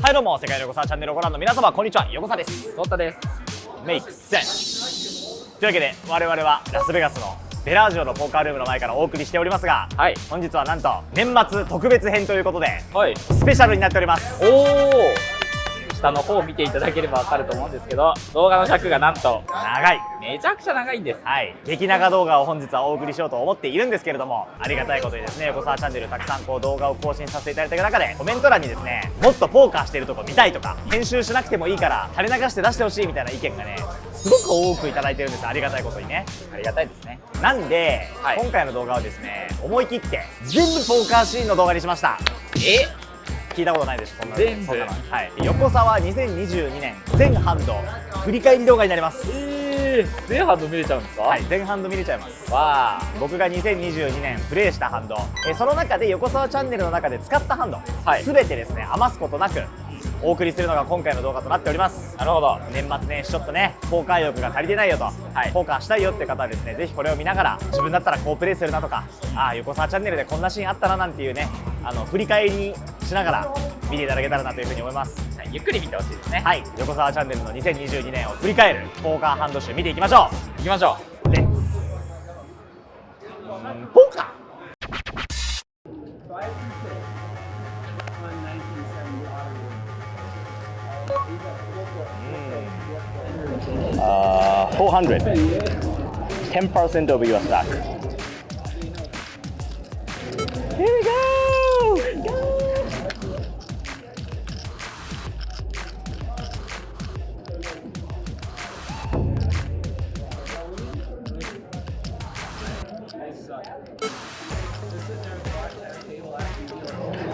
はいどうも、世界のヨコサワチャンネルをご覧の皆様、こんにちは。ヨコサです。トッタです。メイクセンス。というわけで、我々はラスベガスのベラージオのポーカールームの前からお送りしておりますが、はい、本日はなんと年末特別編ということで、はい、スペシャルになっております。おお。下の方を見ていただければわかると思うんですけど、動画の尺がなんと長い、めちゃくちゃ長いんです。はい、激長動画を本日はお送りしようと思っているんですけれども、ありがたいことにですね、ヨコサワチャンネルたくさん動画を更新させていただいた中で、コメント欄にですね、もっとポーカーしてるとこ見たいとか、編集しなくてもいいから垂れ流して出してほしいみたいな意見がね、すごく多くいただいてるんです。ありがたいことにね。ありがたいですね。なんで、はい、今回の動画はですね、思い切って全部ポーカーシーンの動画にしました。聞いたことないでしょ、そんなの。全部。はい、横澤2022年全ハンド振り返り動画になります。全ハンド見れちゃうんですか？はい、全ハンド見れちゃいます。わー。僕が2022年プレイしたハンド、その中で横澤チャンネルの中で使ったハンド、はい、全てですね、余すことなくお送りするのが今回の動画となっております。なるほど。年末年始ちょっとね、ポーカー欲が足りてないよと、はい、ポーカーしたいよって方はですね、ぜひこれを見ながら、自分だったらこうプレイするなとか、ああ、横澤チャンネルでこんなシーンあったななんていうね、振り返りにしながら見ていただけたらなというふうに思います。はい、ゆっくり見てほしいですね。はい、横澤チャンネルの2022年を振り返るポーカーハンド集見ていきましょう。行きましょう。レッツポーカー。400 10% of your stock. Here we go!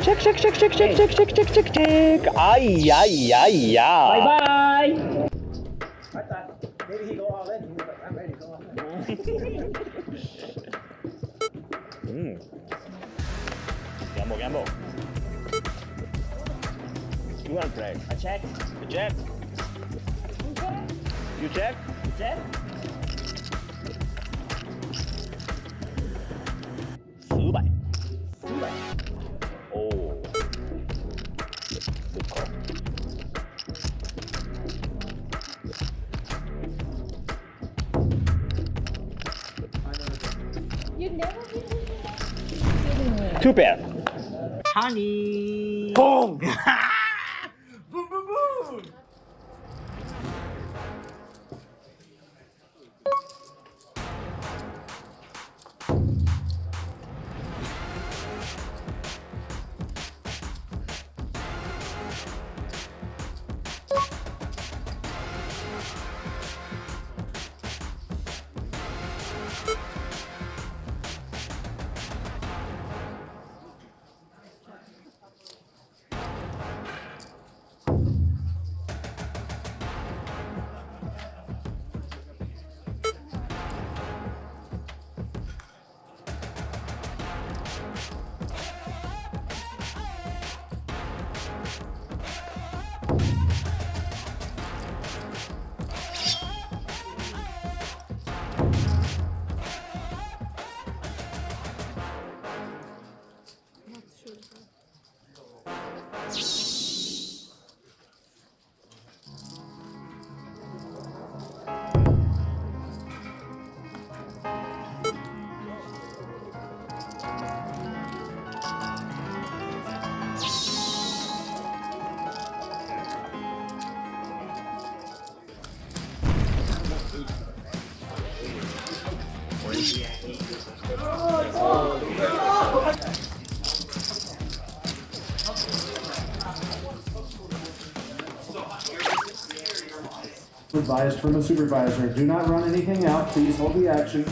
Check, check, check, check, check, check, check, check, check, check. Ay, ay, ay, ay. Bye bye. Maybe he go all in. He was like, I'm ready to go all in. Gamble, gamble. You want to play? I check. You check. You check. You check. 数倍。数倍。おお。Two pair. Honey. Boom. Boom, boom, boom. Advised from a supervisor, do not run anything out, please hold the action.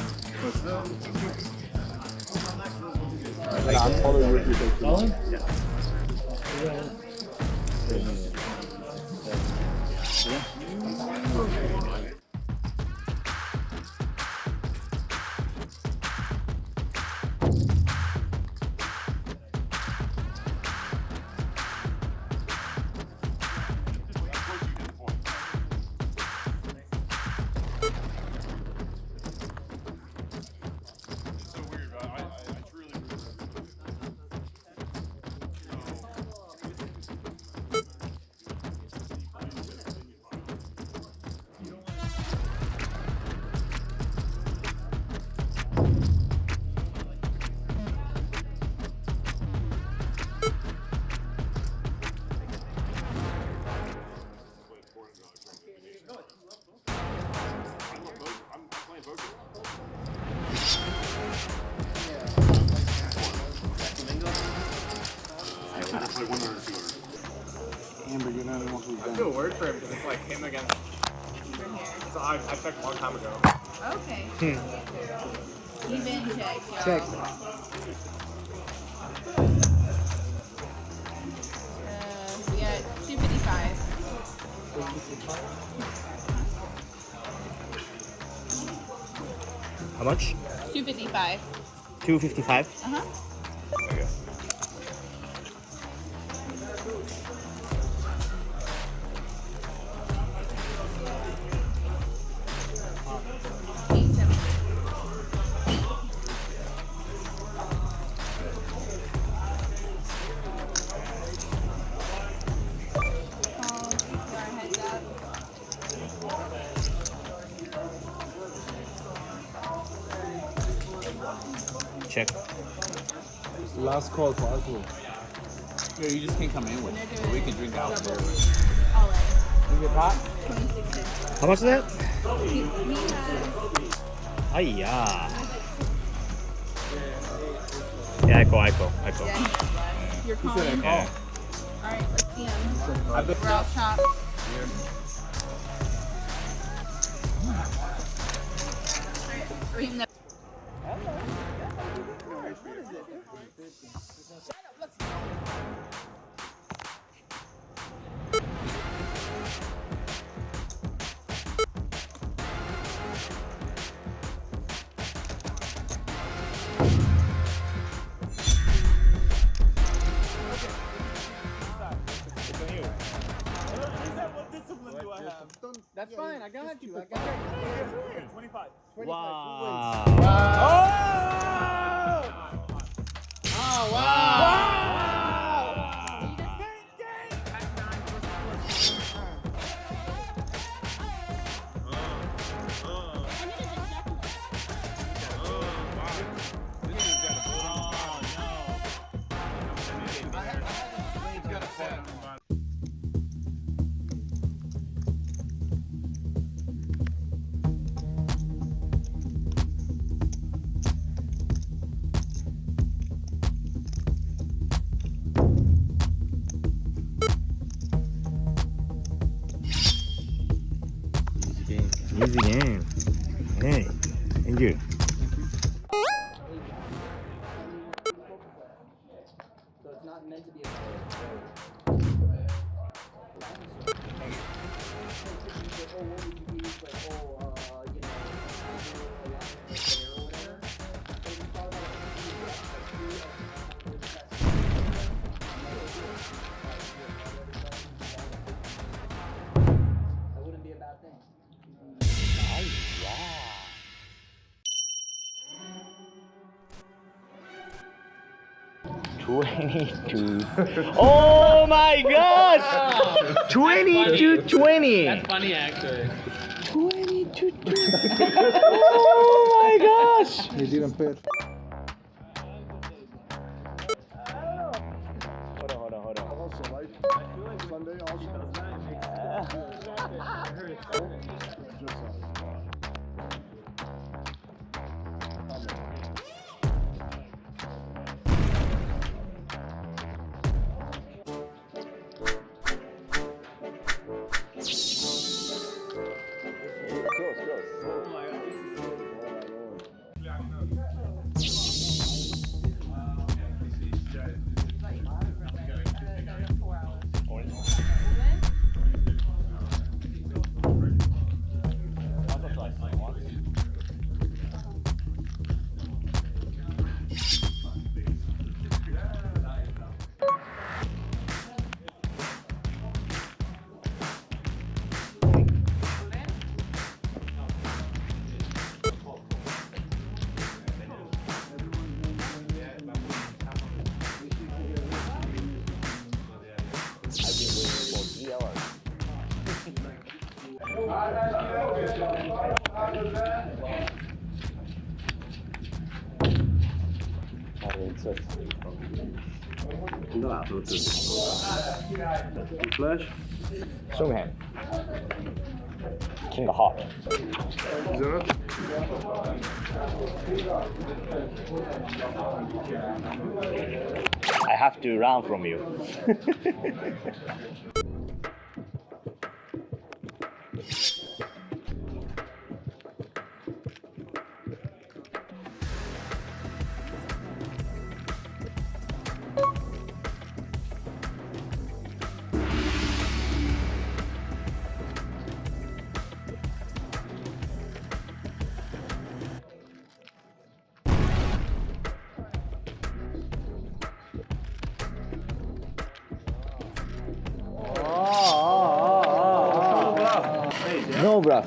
I feel worried for him because it's like him against. So I checked a long time ago. Okay. Even check. Y'all. Check. We got 255. How much? 255. 255. Uh-huh. Okay. Check. Last call for alcohol. Yeah, you just can't come in with it. We can drink out. All in. Give me a pot. 26. How much is that? He has. Hiya. Yeah, I go. Yeah, he has less. You're calling. Yeah. All right, let's see him. We're out shop. Ream the. That's fine. I got you. I got you. 25. Wow. Oh wow! Easy game. Hey, thank you. So it's not meant to be a that wouldn't be a bad thing. 22. Oh my gosh! 22-20. That's funny, actually. 22. Oh my gosh! He didn't pay. Hold on. Sunday also. Flash. Show me hand. King of heart. Is that it? I have to run from you. No bluff.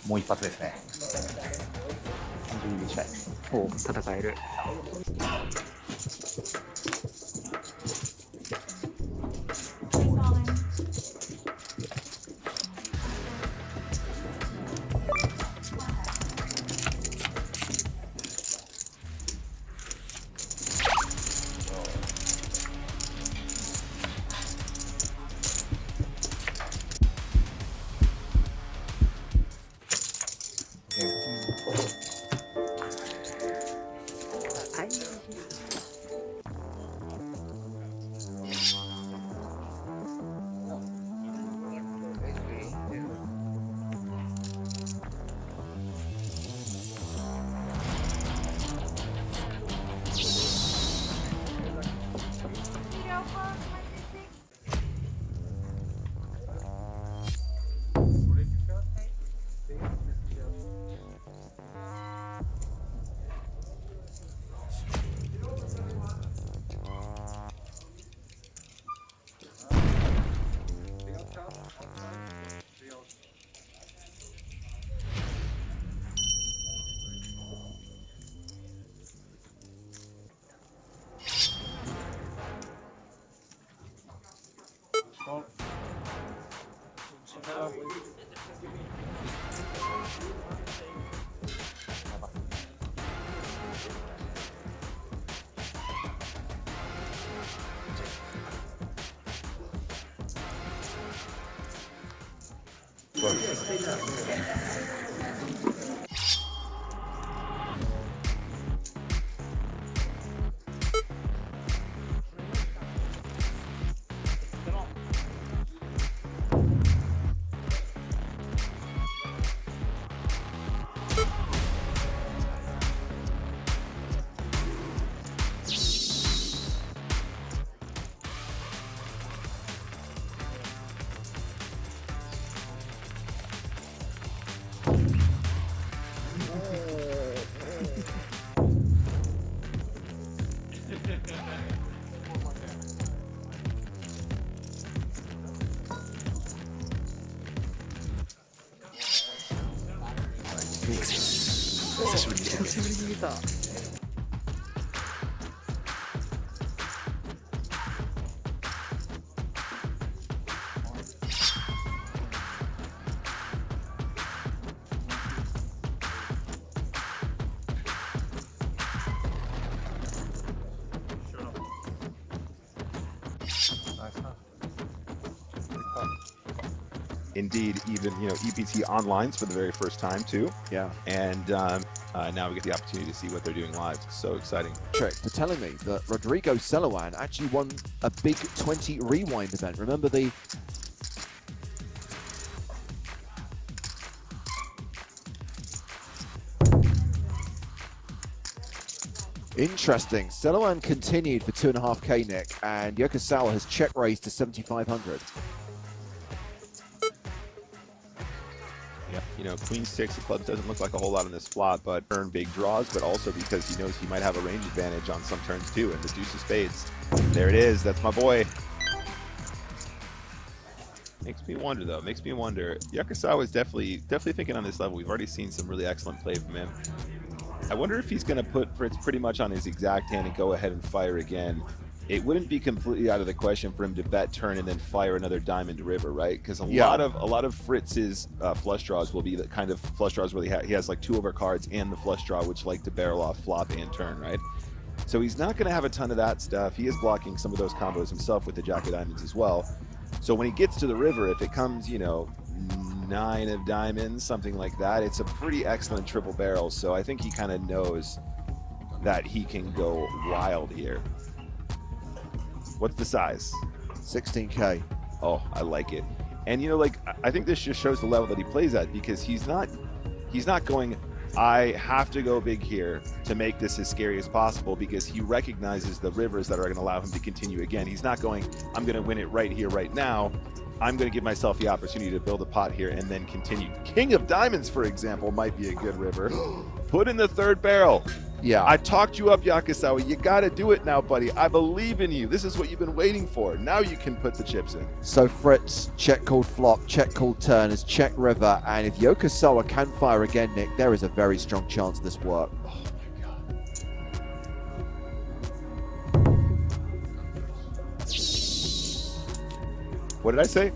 もう一発ですね。32試合を戦える。久しぶりに見た。Indeed, even EPT online's for the very first time too. Yeah. And now we get the opportunity to see what they're doing live. It's so exciting. Trick for telling me that Rodrigo Celowan actually won a big 20 rewind event. Remember the interesting. Celowan continued for 2.5K, Nick, and Yokosawa has check raised to 7,500. Queen 6 of clubs doesn't look like a whole lot on this flop, but earn big draws, but also because he knows he might have a range advantage on some turns too, and the deuce of spades. There it is. That's my boy. Makes me wonder, though. Makes me wonder. Yokosawa is definitely thinking on this level. We've already seen some really excellent play from him. I wonder if he's going to put Fritz pretty much on his exact hand and go ahead and fire again. It wouldn't be completely out of the question for him to bet turn and then fire another diamond river, right? Because a lot of Fritz's flush draws will be the kind of flush draws where he has like 2 overcards and the flush draw, which like to barrel off flop and turn, right? So he's not going to have a ton of that stuff. He is blocking some of those combos himself with the jack of diamonds as well. So when he gets to the river, if it comes, 9 of diamonds, something like that, it's a pretty excellent triple barrel. So I think he kind of knows that he can go wild here. What's the size? 16K. Oh, I like it. And you know, like I think this just shows the level that he plays at, because he's not going, I have to go big here to make this as scary as possible, because he recognizes the rivers that are going to allow him to continue again. He's not going, I'm going to win it right here, right now. I'm going to give myself the opportunity to build a pot here and then continue. King of Diamonds, for example, might be a good river. Put in the third barrel. Yeah. I talked you up, Yokosawa. You got to do it now, buddy. I believe in you. This is what you've been waiting for. Now you can put the chips in. So Fritz, check called flop, check called turn is check river, and if Yokosawa can fire again, Nick, there is a very strong chance this work. Oh my God. What did I say?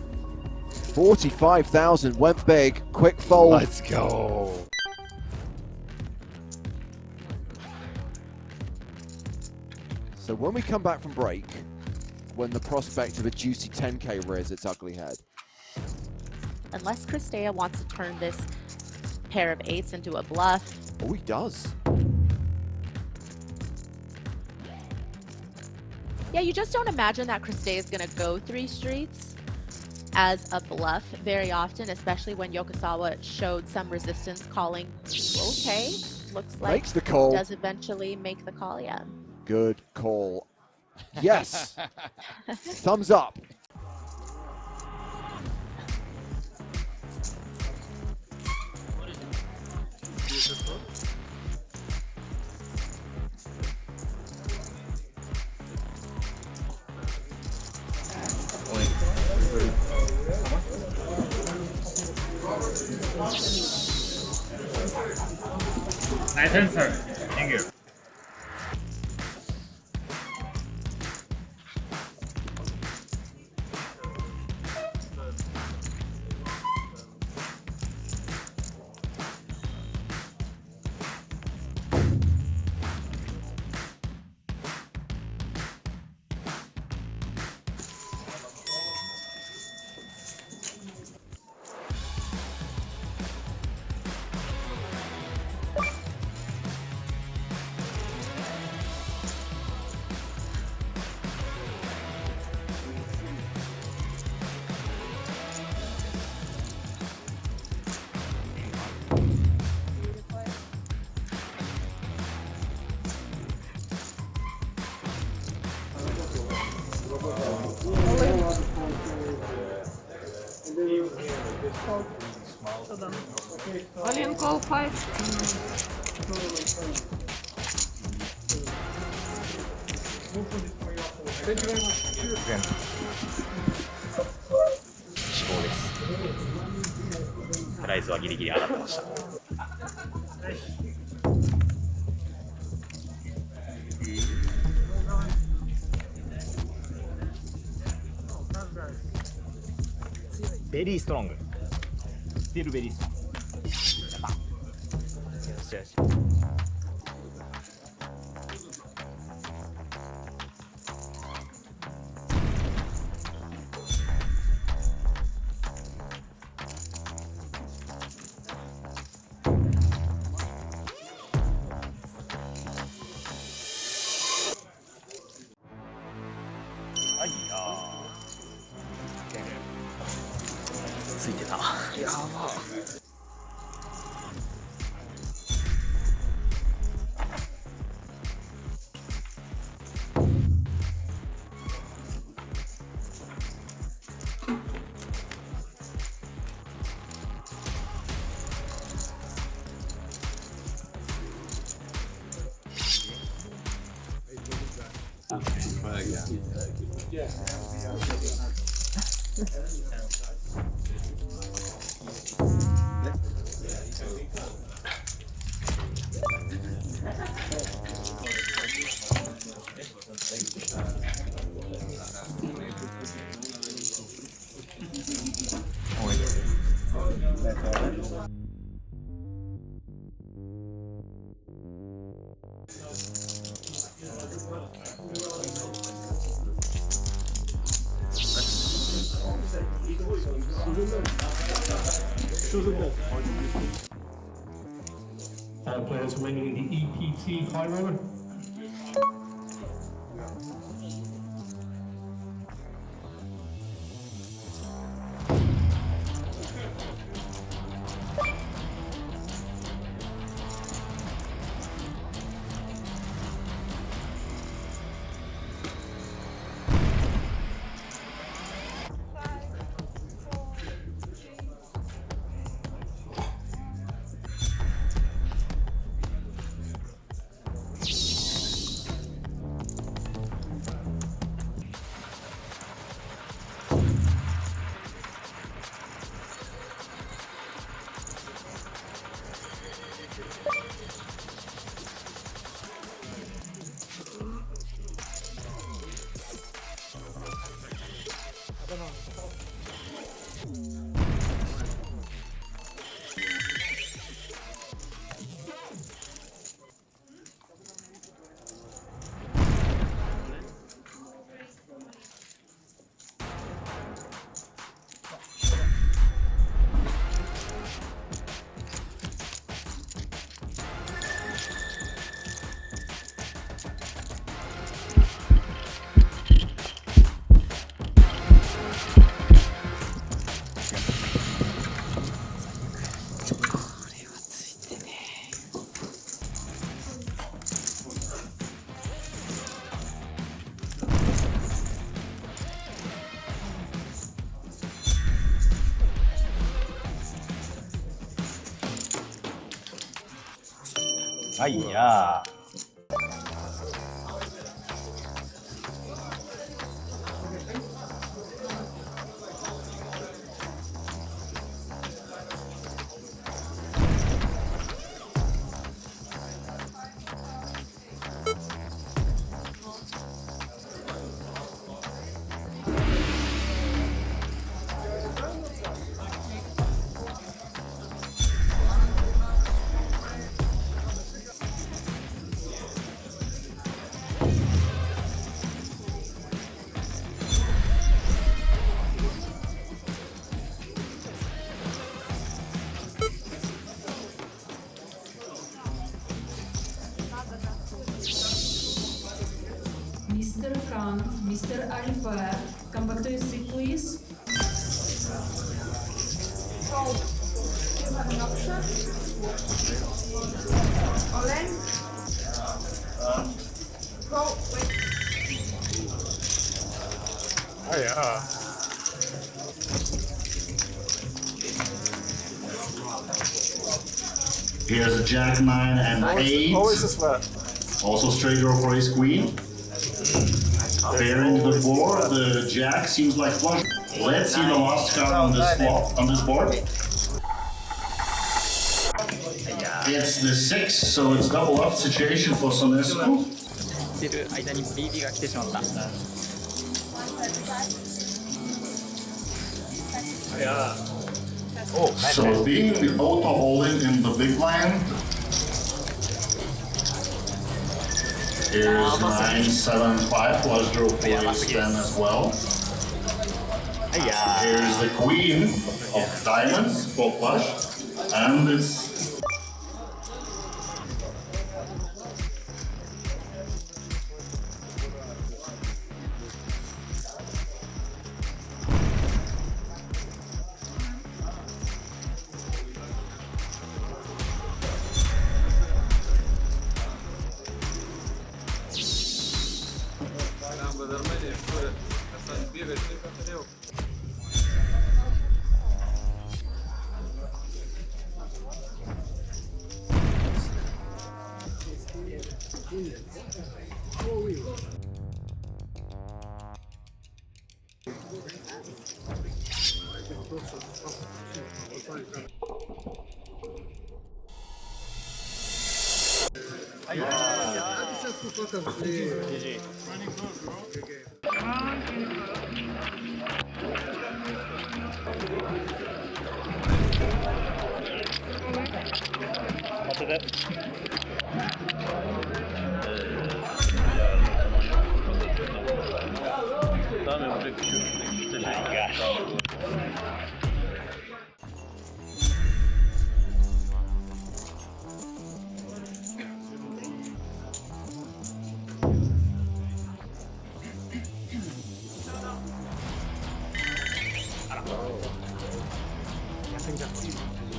45,000 went big, quick fold. Let's go. So when we come back from break, when the prospect of a juicy 10K rears its ugly head. Unless Christea wants to turn this pair of eights into a bluff. Oh, he does. Yeah, you just don't imagine that Christea is going to go 3 streets as a bluff very often, especially when Yokosawa showed some resistance calling. Okay, looks like Makes the call. Does eventually make the call, yeah. Good call. Yes. Thumbs up. Nice answer. Thank you. Volume call 5. Thank you very much. 死亡です。プライズはギリギリ上がってました。ベリーストロング。スティルベリーストロング。やった。よしよし。ついてた。やば。Players remaining in the EPT high roller. はいやー。Mr. Frank, Mr. Alifair, come back to your seat, please. So, do you have an option? Olen? Go, wait. Oh yeah. Here's a jack, 9 and 8. Always a sweat. Also straight draw for ace queen. Pairing the board, the jack seems like flush. Let's see the last card on this flop, on this board. It's the 6, so it's double up situation for Sonesco. てる間に BB が来てしまった。So being the auto all-in in the big blind. Here's 9, 7, 5 flush draw for ace 10 as well. Here's the queen of diamonds for flush, and it's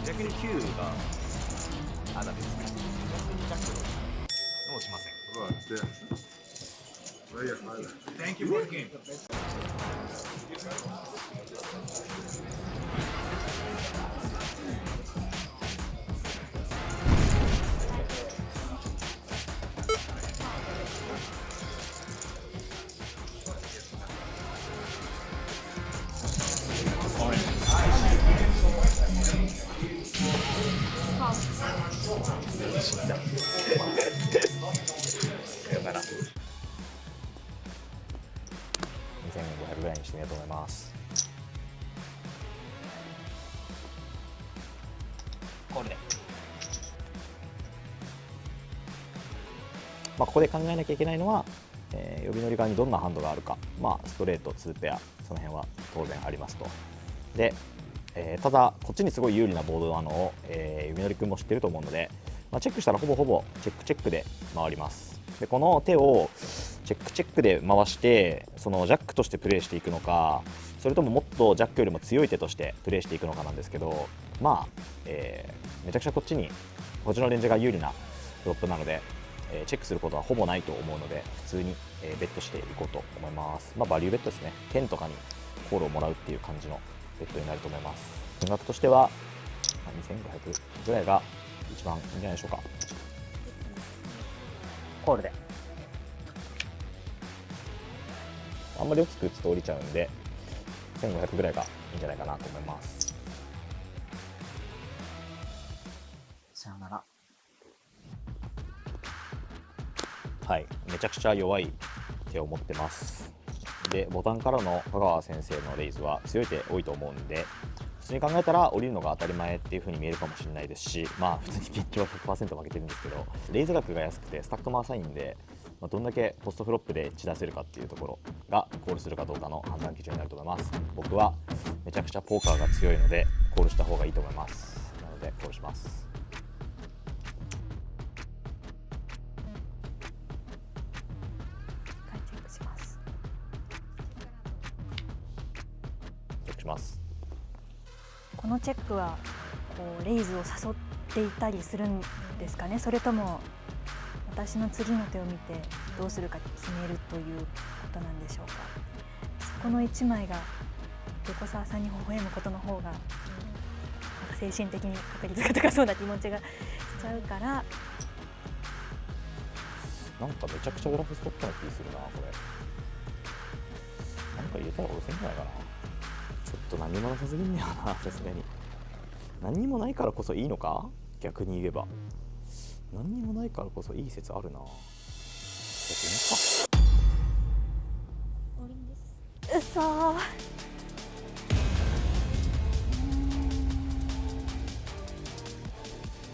逆に9があダメですね。逆にジャックもうしません。Thank you for the game. 2500ぐらいにしてみようと思います。これでここで考えなきゃいけないのは、呼び乗り側にどんなハンドがあるか、ストレート、2ペア、その辺は当然ありますと。で、ただ、こっちにすごい有利なボードなのを、呼び乗り君も知ってると思うので、チェックしたらほぼチェックで回ります。で、この手をチェックで回して、そのジャックとしてプレイしていくのか、それとももっとジャックよりも強い手としてプレイしていくのかなんですけど、めちゃくちゃこっちのレンジが有利なフロップなので、チェックすることはほぼないと思うので、普通にベットしていこうと思います。バリューベットですね。10とかにコールをもらうっていう感じのベットになると思います。金額としては2500ぐらいが一番いいんじゃないでしょうか。コールであんまり大きく打つと降りちゃうんで、1500ぐらいがいいんじゃないかなと思います。さよなら。はい、めちゃくちゃ弱い手を持ってます。で、ボタンからの香川先生のレイズは強い手多いと思うんで、普通に考えたら降りるのが当たり前っていう風に見えるかもしれないですし、普通にピッチは 100% 負けてるんですけど、レイズ額が安くてスタックも浅いんで、どんだけポストフロップでエッジ出せるかっていうところがコールするかどうかの判断基準になると思います。僕はめちゃくちゃポーカーが強いのでコールした方がいいと思います。なのでコールします。チェックします。このチェックはレイズを誘っていたりするんですかね。それとも私の次の手を見てどうするか決めるということなんでしょうか。そこの1枚が横澤さんに微笑むことの方が精神的に確率が高そうな気持ちがしちゃうから、なんかめちゃくちゃグラフストップな気するな。これなんか入れたら押せんじゃないかな。ちょっと何もなさすぎんねやな。さすがに何にもないからこそいいのか。逆に言えば何にもないからこそいい説あるな。うそー。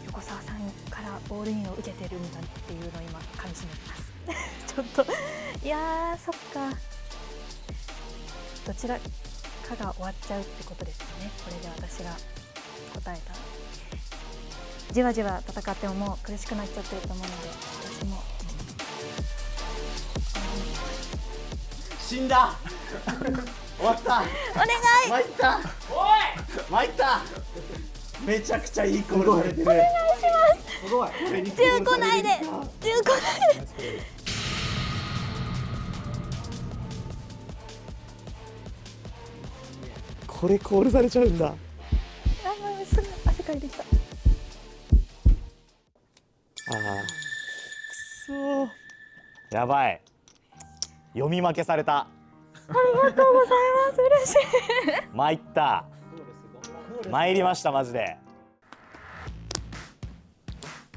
横澤さんからボールインを受けてるんだっていうのを今感じてますちょっといやー、そっか、どちらかが終わっちゃうってことですよね。これで私が答えたらじわじわ戦ってももう苦しくなっちゃってると思うので、私も死んだ終わった。お願い。参った。おい。参った。めちゃくちゃいいコールされてる。お願いします。すごい。10個ないで。10個ないで。これコールされちゃうんだ。すぐ汗かいてきた。くそー。やばい。読み負けされた。ありがとうございます。嬉しい。参った。参りましたマジで。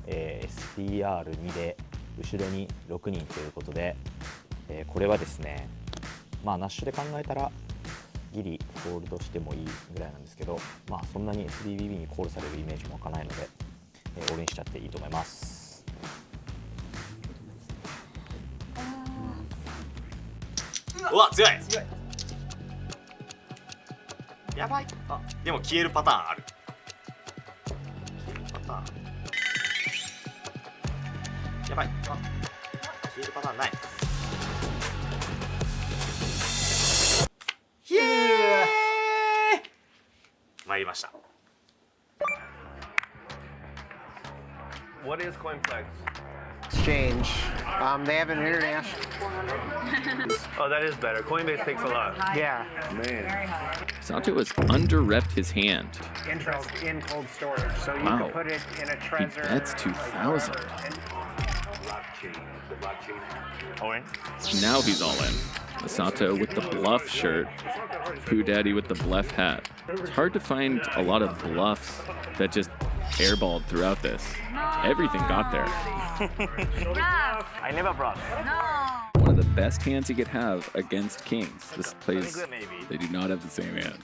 SPR2 で後ろに6人ということで、これはですね、ナッシュで考えたらギリホールドしてもいいぐらいなんですけど、そんなに SBBB にコールされるイメージも湧かないので、オールインしちゃっていいと思います。うわ、強い。やばい。でも消えるパターンある。消えるパターン。やばい。消えるパターンない。ひえー。参りました。What is coin flex? Exchange. They have an international. Oh, that is better. Coinbase takes a lot. Yeah. Man. Masato has under-repped his hand. Interest in cold storage. So you Wow. can put it in a He treasure. bets 2,000. Now he's all in. Masato with the bluff shirt, Pooh Daddy with the bluff hat. It's hard to find a lot of bluffs that just airballed throughout this. Everything got there. I never brought. One of the best hands he could have against kings. This plays, they do not have the same hand.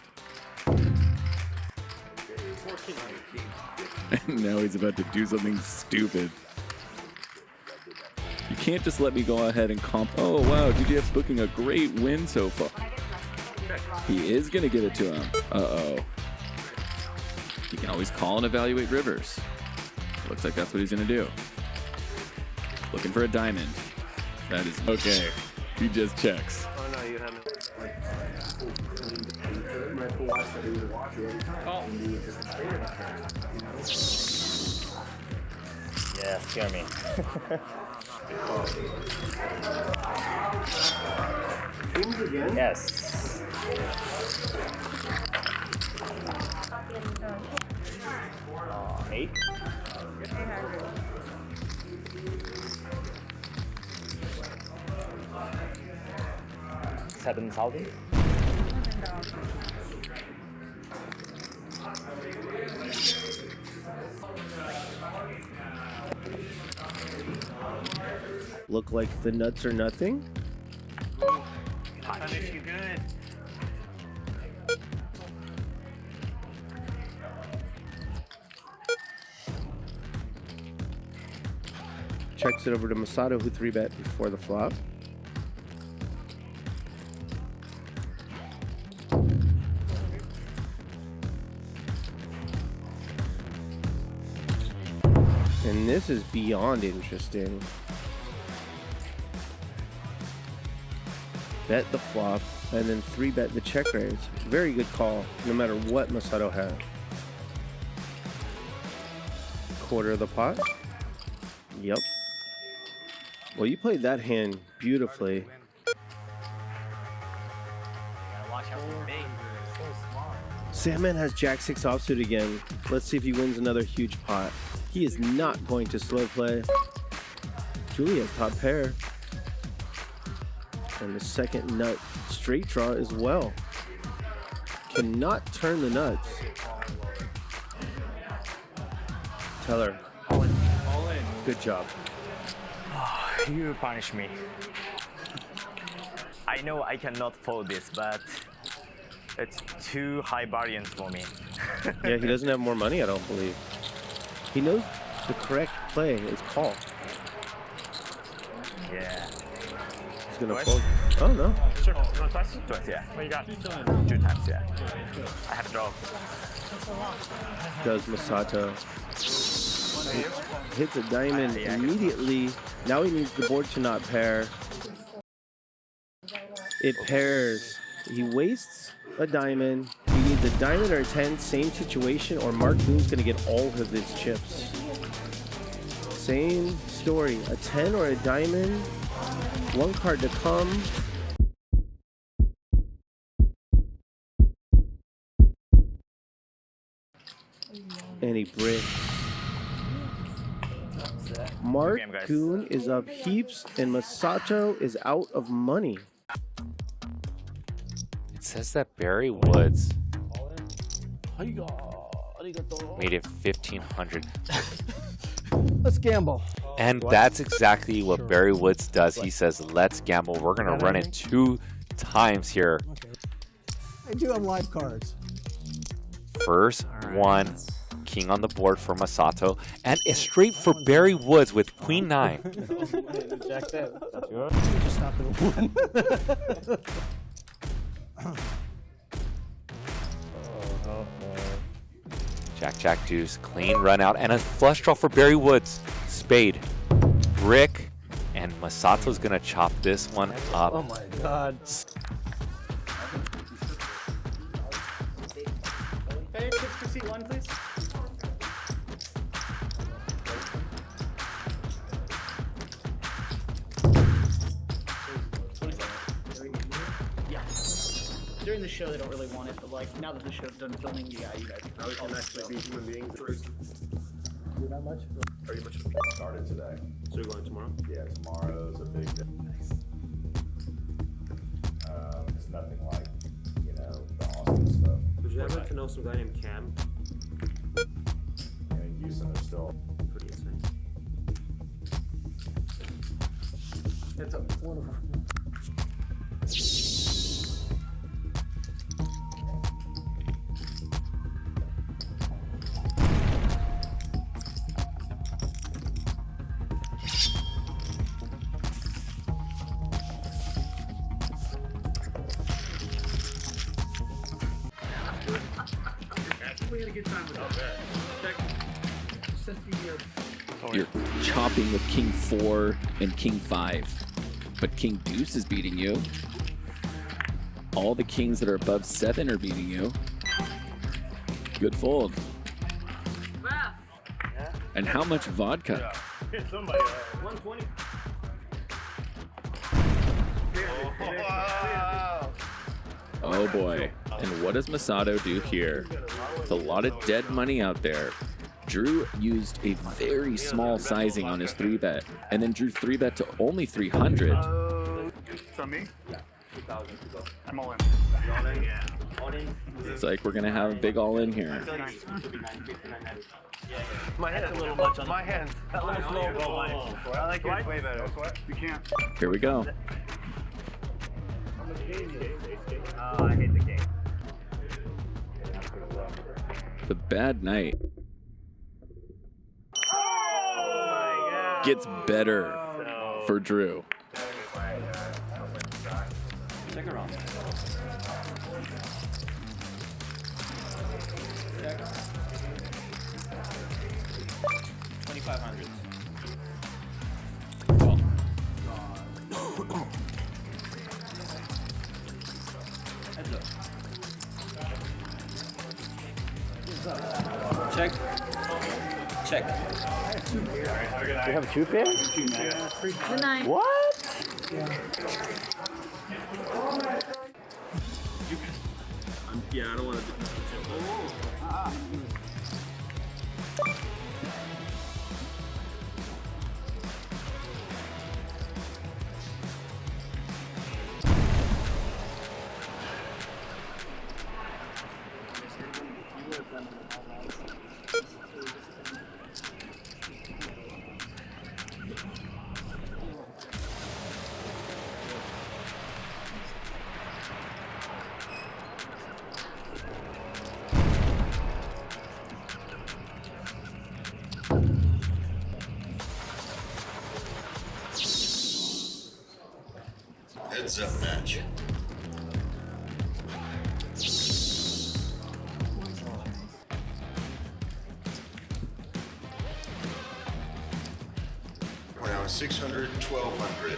And now he's about to do something stupid. You can't just let me go ahead and comp. Oh wow, DJF's booking a great win so far. He is gonna give it to him. Uh-oh. He can always call and evaluate rivers. Looks like that's what he's gonna do. Looking for a diamond. That is okay. He just checks. Oh no, you haven't. Yeah, scare me. Yes. Eight. 7,000. Look like the nuts are nothing. Touch. You good. Checks it over to Masato, who 3-bet before the flop. And this is beyond interesting. Bet the flop, and then 3-bet the check raise. Very good call, no matter what Masato had. Quarter of the pot. Yep. Well, you played that hand beautifully. Sandman has Jack-6 offsuit again. Let's see if he wins another huge pot. He is not going to slow play. Julie has top pair. And the second nut straight draw as well. Cannot turn the nuts. Teller. All in. Good job. You punish me. I know I cannot fold this, but it's too high variance for me. Yeah, he doesn't have more money, I don't believe. He knows the correct play is call. Yeah. He's gonna fold. Oh no. Sure. Twice? Twice, yeah. What you got? 2 times, yeah. I have a draw. Does Masato. Hits a diamond immediately. Now he needs the board to not pair. It pairs. He wastes a diamond. He needs a diamond or a 10. Same situation, or Mark Boone's gonna get all of his chips. Same story. A 10 or a diamond. One card to come. And he breaks. Mark Goon is up heaps, and Masato is out of money. It says that Barry Woods made it 1,500. Let's gamble. And that's exactly what Barry Woods does. He says, let's gamble. We're going to run it 2 times here. I do have live cards. First one, king on the board for Masato, and a straight for Barry Woods with queen 9. Just stop at 1. Jack, Jack, deuce, clean run out, and a flush draw for Barry Woods. Spade, brick, and Masato's gonna chop this one up. Oh my god. Hey, tips to seat 1, please. Yeah. During the show, they don't really want it, but like now that the show's done filming, yeah, you guys can actually be human beings. Do that much? Pretty much started today. So you're going tomorrow? Yeah, tomorrow's a big day. Nice. It's nothing like, you know, the Austin stuff. Would you ever like to know some guy named Cam? And Houston are still pretty insane. It's a wonderful. definitely had a good time with that. You're chopping with King 4 and King 5, but King Deuce is beating you. All the kings that are above 7 are beating you. Good fold. And how much vodka? Somebody, 120. Oh boy. And what does Masato do here? With a lot of dead money out there, Drew used a very small sizing on his 3-bet, and then Drew 3-bet to only 300. From me? Yeah. 2,000 to go. I'm all in. All in? Yeah. All in. It's like we're gonna have a big all-in here. My hand. A little much on my hand. That little slow roll. I like yours way better. You can't. Here we go. I hate the game. The bad night gets better for Drew. Second round. Check. 2,500. Heads up. Check. Check. We have 2 pairs? The 9. What? Yeah, I don't want to do Heads up match. We're now at 600, 1,200.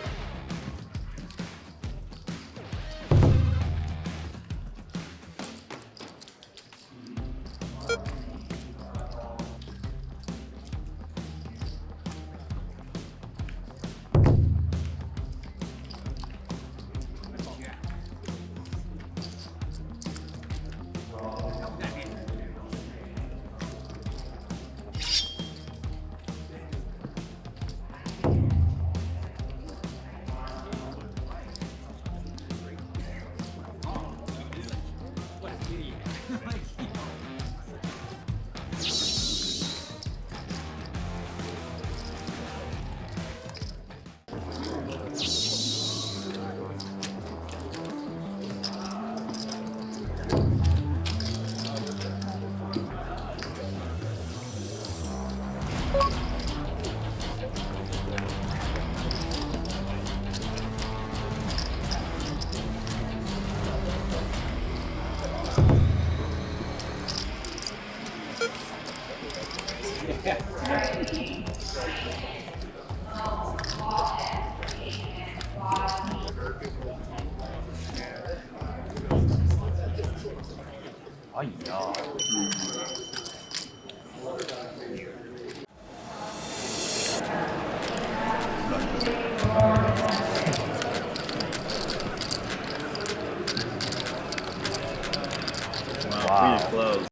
Wow. Close.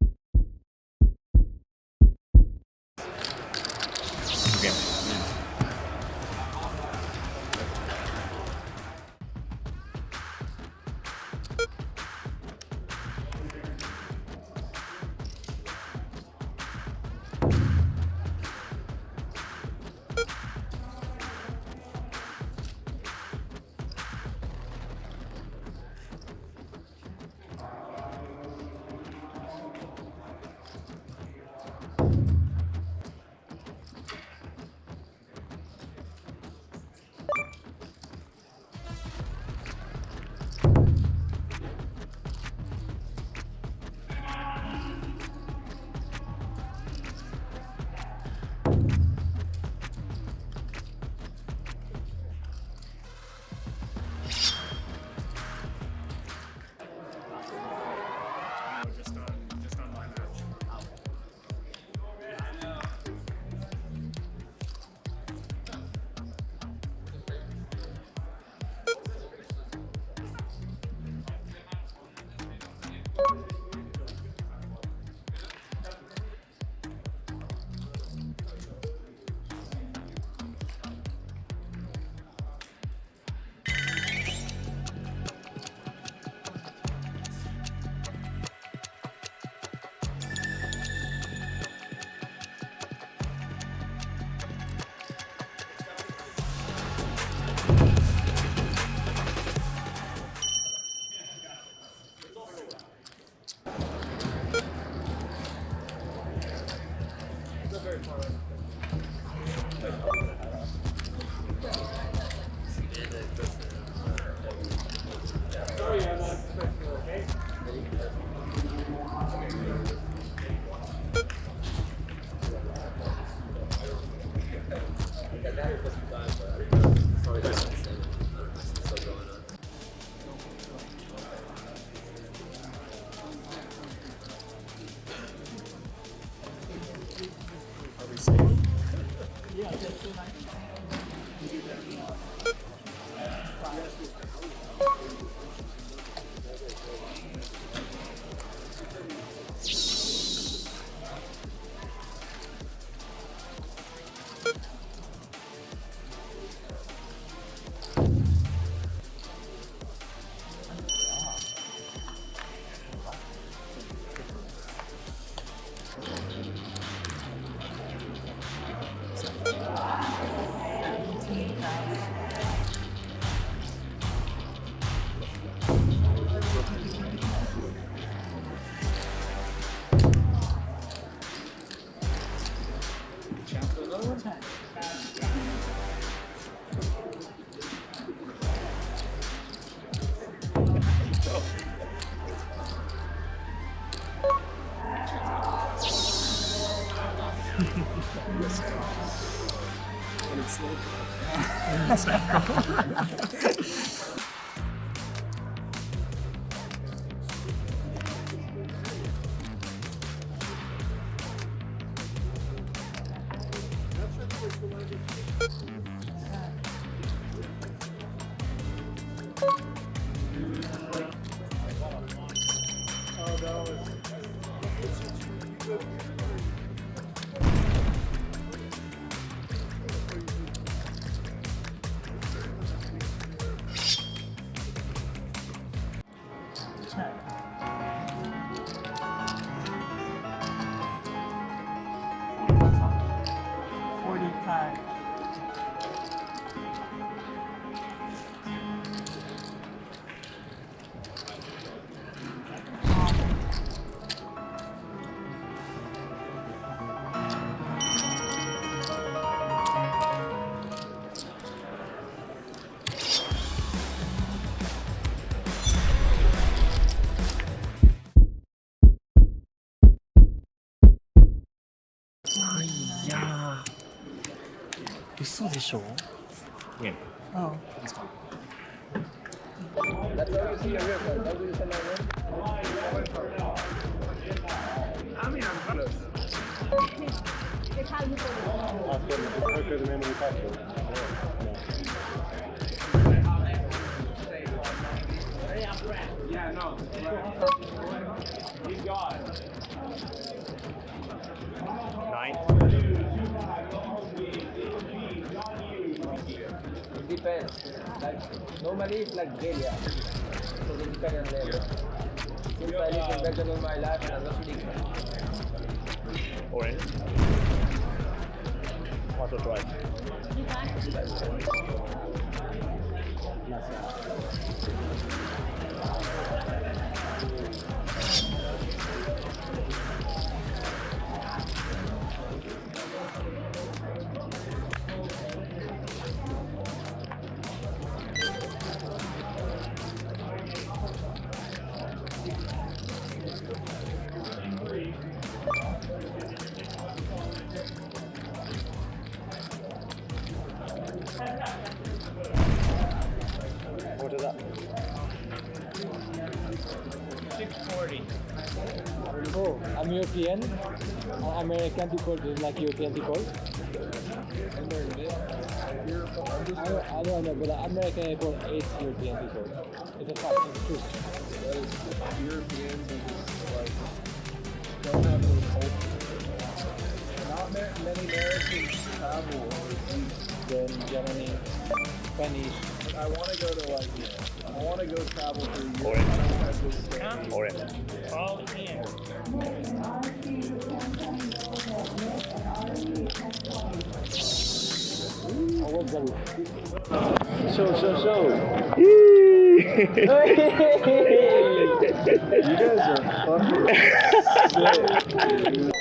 And it's slow. Yeah. 嘘でしょ Yeah. Oh. That's how you see your real card. How do you send my name? I mean, I'm close. Yeah, no. He's gone. 9. It depends. Like normally it's like Delia. So it depends on level. Since I live in Belgium all my life and I'm not speaking. Orange. Want to try? What is that? 640. Oh, I'm European. American people do like European people. I don't know, but American people hate European people. It's a fact, it's true. Europeans are just like don't have any culture. Not many Americans travel overseas. Then Germany, Spanish. I want to go to like, I want to go travel through Europe. I don't want to just stay. Orange. All in. Show. You guys are fucking sick.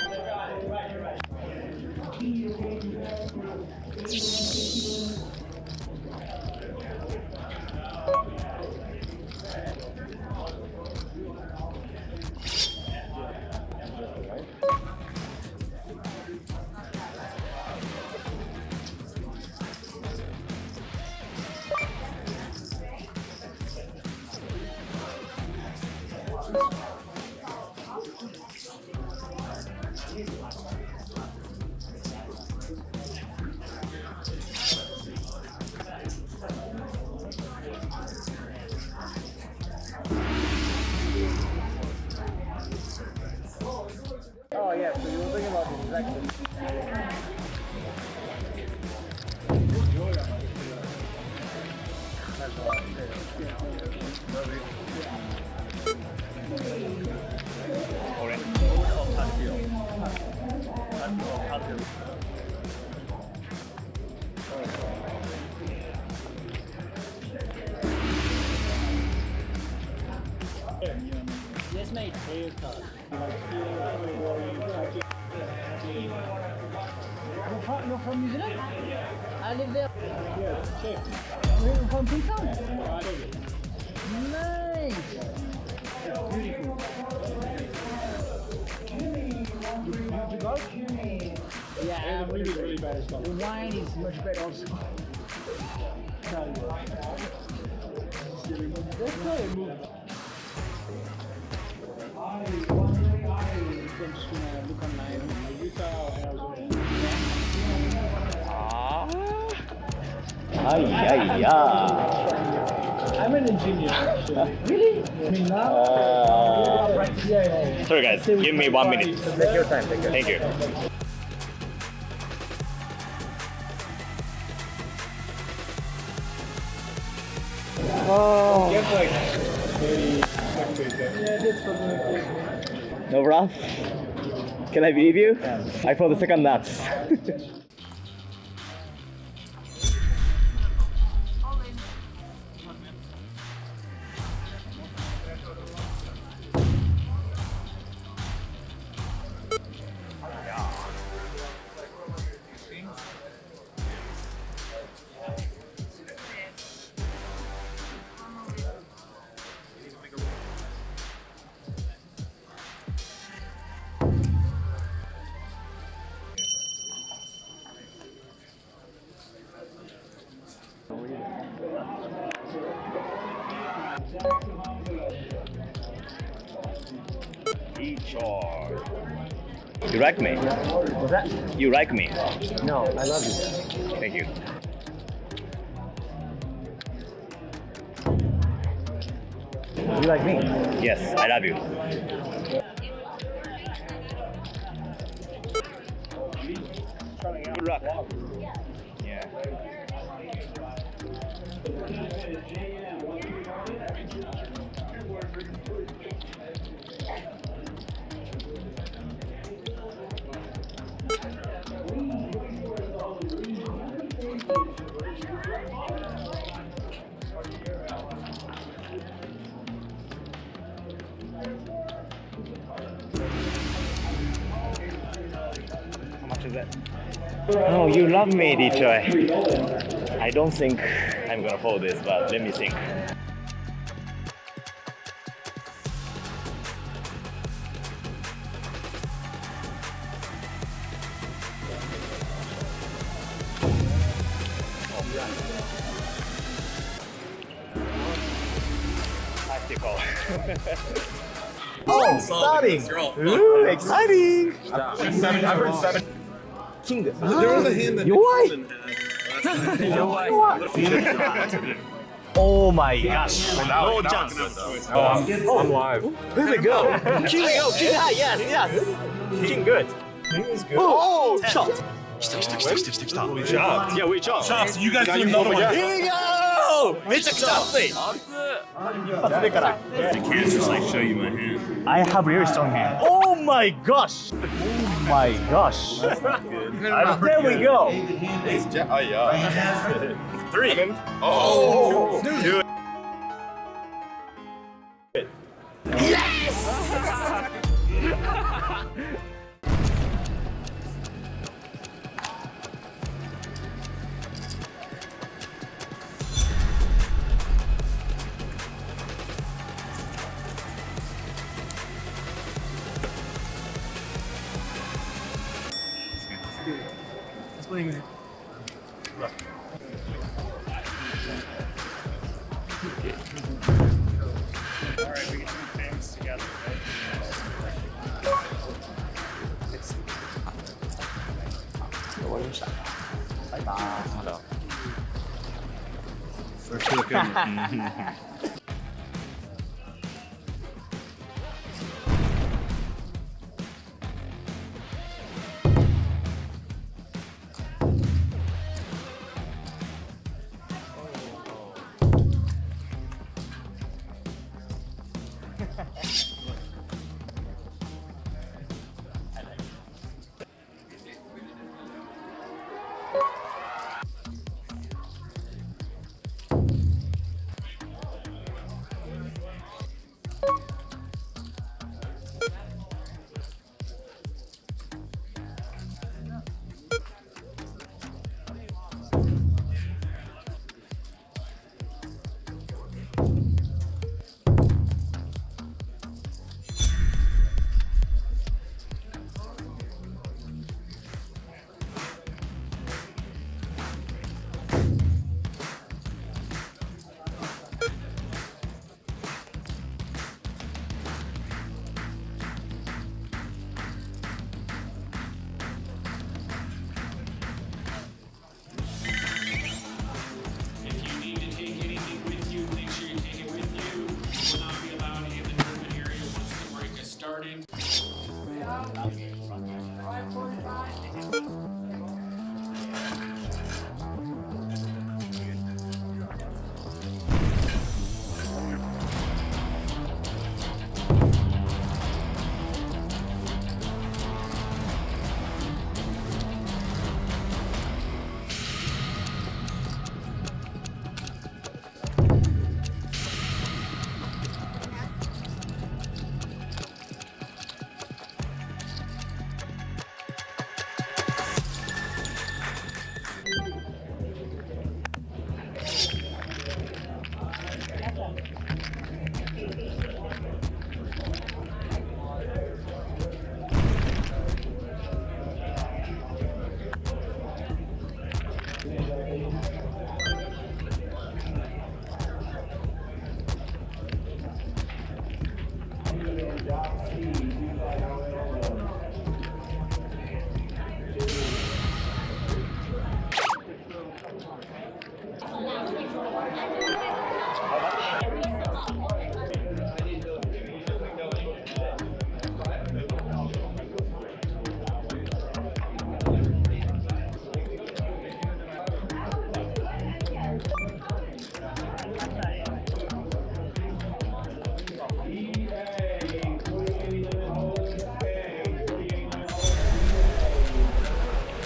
Oh yeah, so you were thinking about the exactly. Yes, mate. Here you go. You're from New Zealand? I live there. Yeah, check. You're from Queenstown? Nice. Beautiful. You golf? really, really bad as well. The wine is much better also. I'm an engineer, actually. Really? I mean, now? Yeah. Sorry guys, give me 1 minute. Take your time. Thank you. Oh. No rough? Can I believe you? I found the second nuts. You like me? What's that? You like me? No, I love you. Thank you. You like me? Yes, I love you. Good luck. Yeah. How much is that? Oh, you love me, Detroit. I don't think I'm gonna fold this, but let me think. Tactical. Oh, starting! Ooh, exciting! I've heard 7. King. There was a hand that Oh my gosh! No chance. I'm live. Here we go. King high. Yes. King good. King is good. Oh, shot. We chopped. Yeah, we chopped. Chops, you guys do another one. Here we go. めちゃくちゃ熱い。一発目から。I can't just like show you my hand. I have really strong hand. Oh my gosh! Oh my gosh! There we go. Oh yeah. 3. Oh. Two. Yes! Let's play with it. Alright, we get to be famous together, right? First look at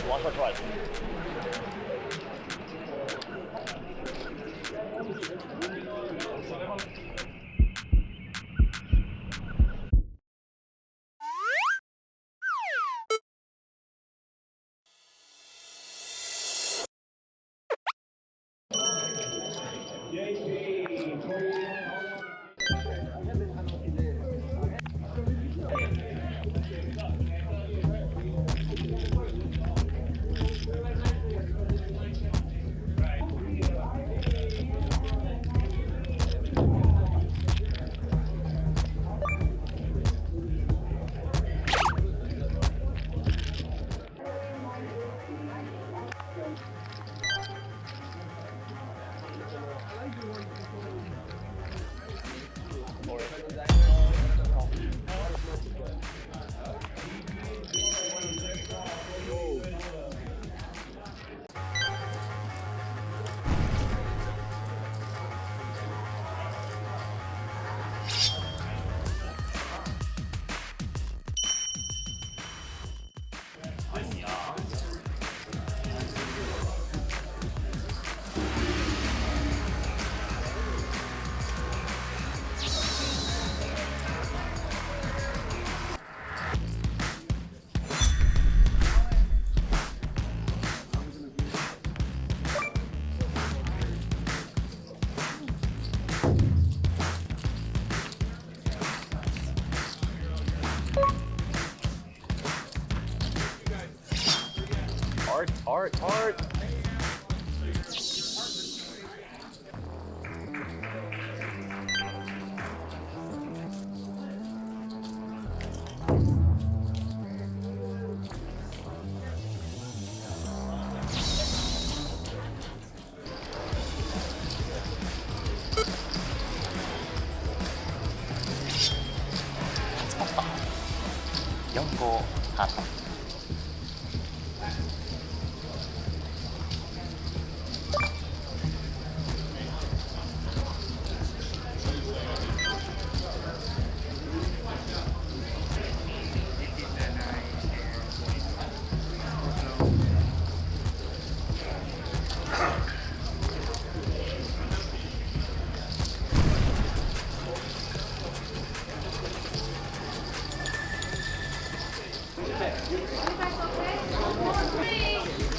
Once or twice. Art. Yoko Hata.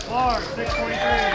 Bar 643.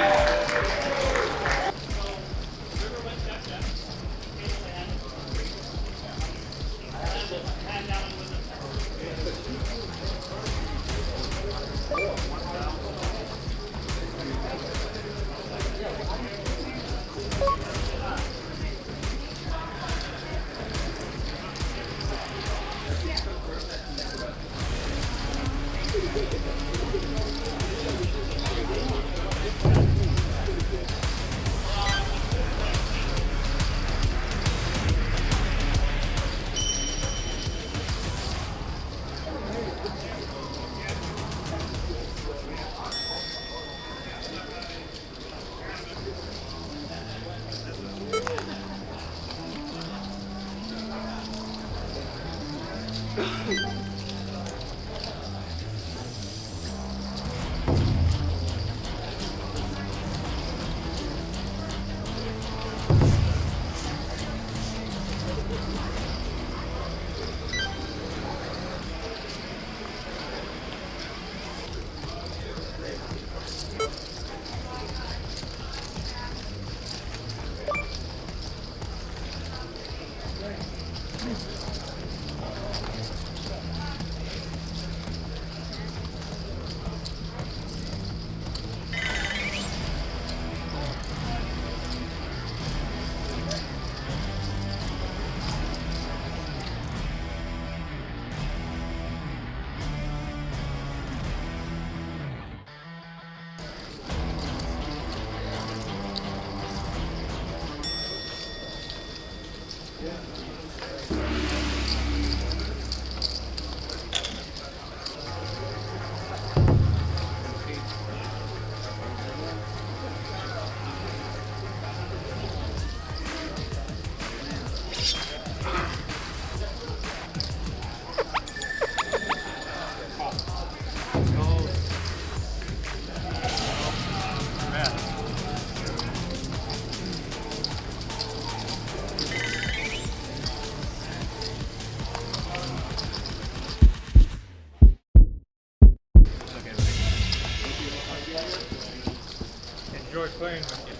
Enjoy playing with you.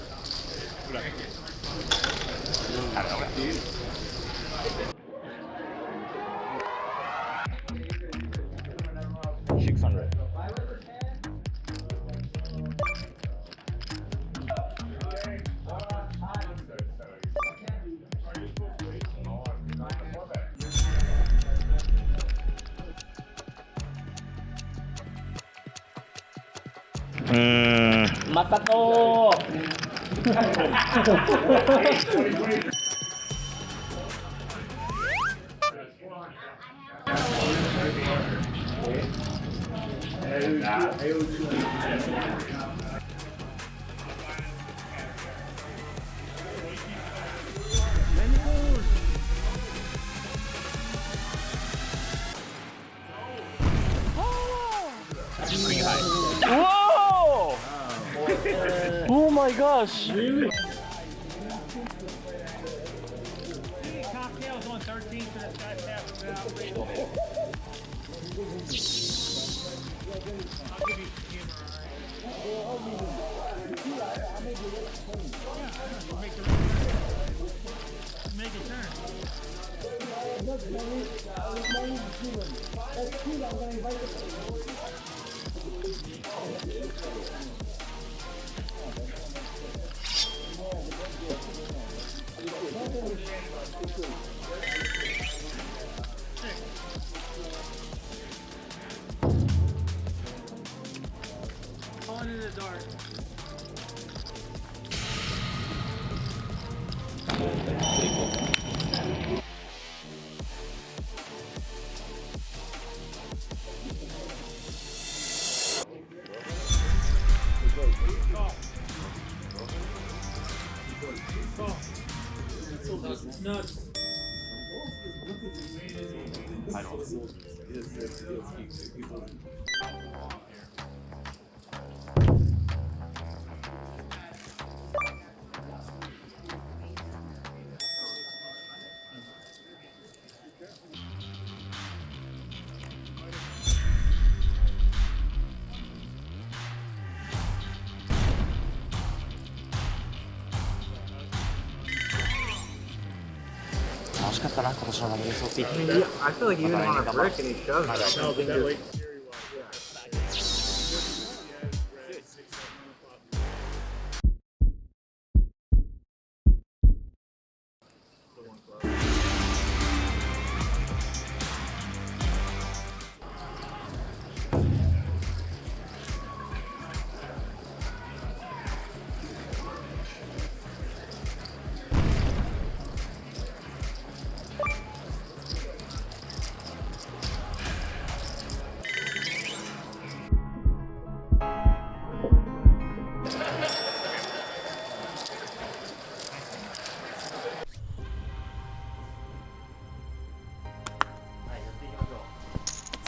600. Masato! Whoa! Oh my gosh! Cocktails on 13th for this guy's half of it. I'll give you humor, alright? Make a turn. On in the dark. Nuts. I feel like you didn't want to brick and he shoved it. No, but that late.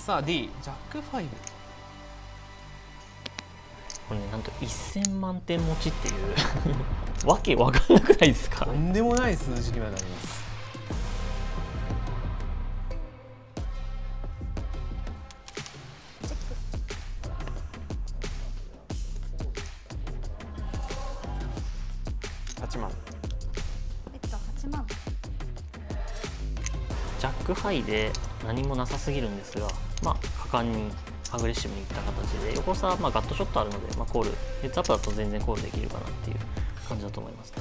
さあ D ジャック5。これね、なんと1000万点持ちっていうわけわかんなくないですか。とんでもない数字にはなります。8万。8万。ジャックハイで何もなさすぎるんですが、まあ果敢にアグレッシブにいった形で、横差はまあガットショットあるので、まあ、コールヘッズアップだと全然コールできるかなっていう感じだと思います。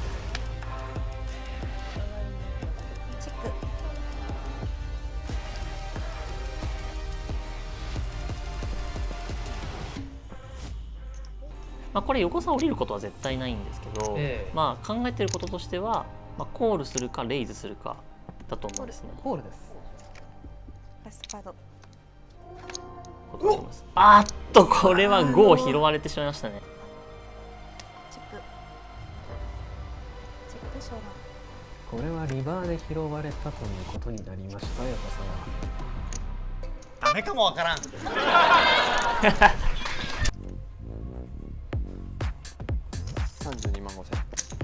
チェック。まあこれ横差降りることは絶対ないんですけど、まあ考えてることとしては、まあ、コールするかレイズするかだと思うんですね。コールです。ラストカード。あっと、これは5を拾われてしまいましたね。チェック。チェックショーこれはリバーで拾われたということになりました横ダメかもわからん。32万5千。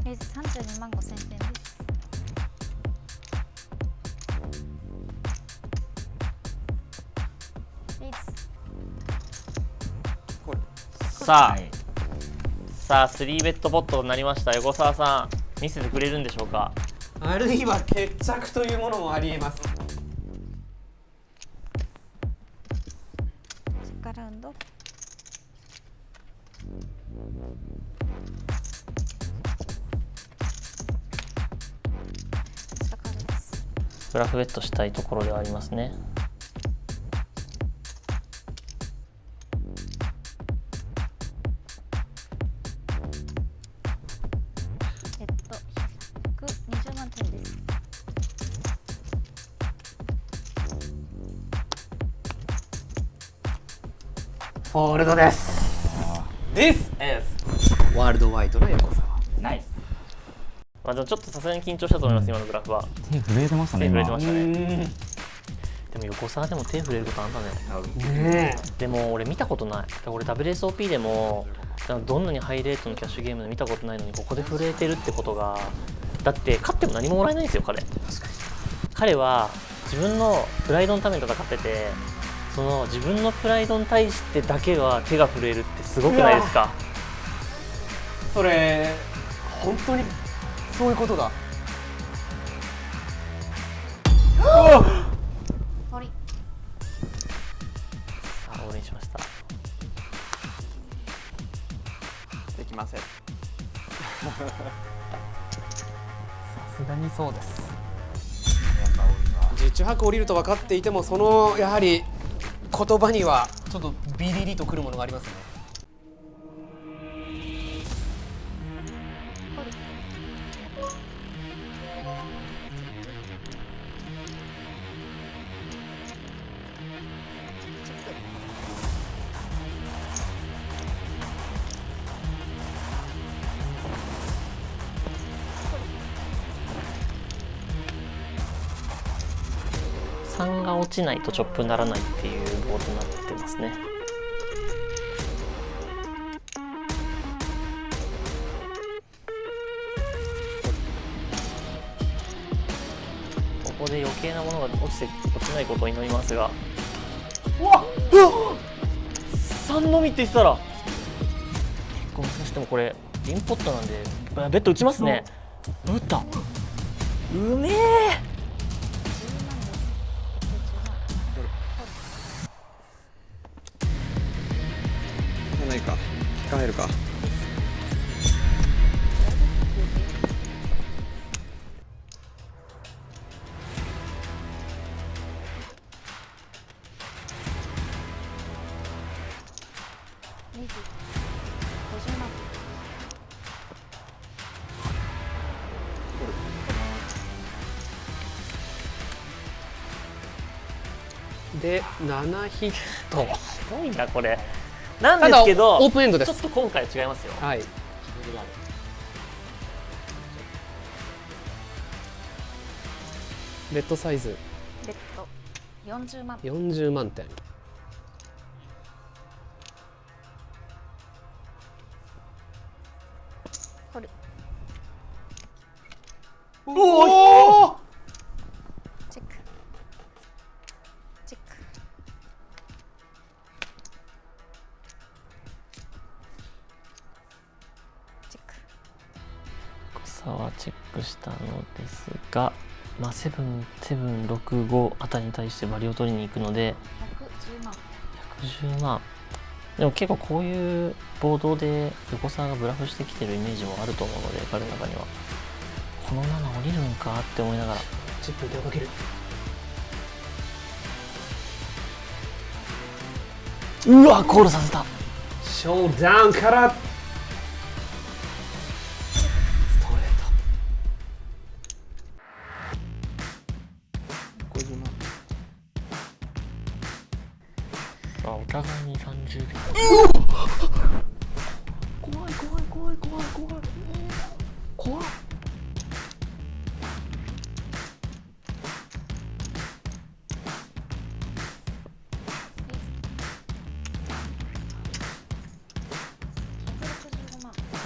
レイズ32万5千点です。レイズ。さあ3ベットボットになりました。横澤さん見せてくれるんでしょうか。あるいは決着というものもありえます。チェックラウンド。ブラフベットしたいところではありますね。120万点です。フォールドです。This is ワールドワイドの横澤。ナイス。まあでもちょっとさすがに緊張したと思います、今のグラフは。手震えてましたね。手震えてましたね。でも横澤でも手震えることあんだね。でも俺見たことない。俺 WSOP でもどんなにハイレートのキャッシュゲームで見たことないのに、ここで震えてるってことが、だって勝っても何ももらえないんですよ、彼。彼は自分のプライドのために戦ってて、その自分のプライドに対してだけは手が震えるってすごくないですか。それ本当にそういうことだ。終わり。さあ、オールインしました。できません。さすがにそうです。十中八九降りると分かっていても、そのやはり言葉にはちょっとビリリとくるものがありますね。3が落ちないとチョップにならないっていうボードになってますね。ここで余計なものが落ちないことを祈りますが、うわっ3のみって言ってたら結構難しい。でもこれインポットなんでベッド打ちますね。打った。うめえ。ないか、控えるか。50万。で7ヒット。すごいなこれ。なんですけど、オープンエンドです。ちょっと今回は違いますよ。はい。ベッドサイズ。ベッド40万。40万点。おおチェックチェックチェックヨコサワチェックしたのですが、まあ、765あたりに対してバリを取りに行くので110万110万。でも結構こういうボードで横澤がブラフしてきてるイメージもあると思うので、彼の中にはこの7降りるんかって思いながらチップ手をかける。うわコールさせた。ショーダウンからストレート。50万。あ、お互いに30秒。怖い怖い怖い怖い怖い怖い。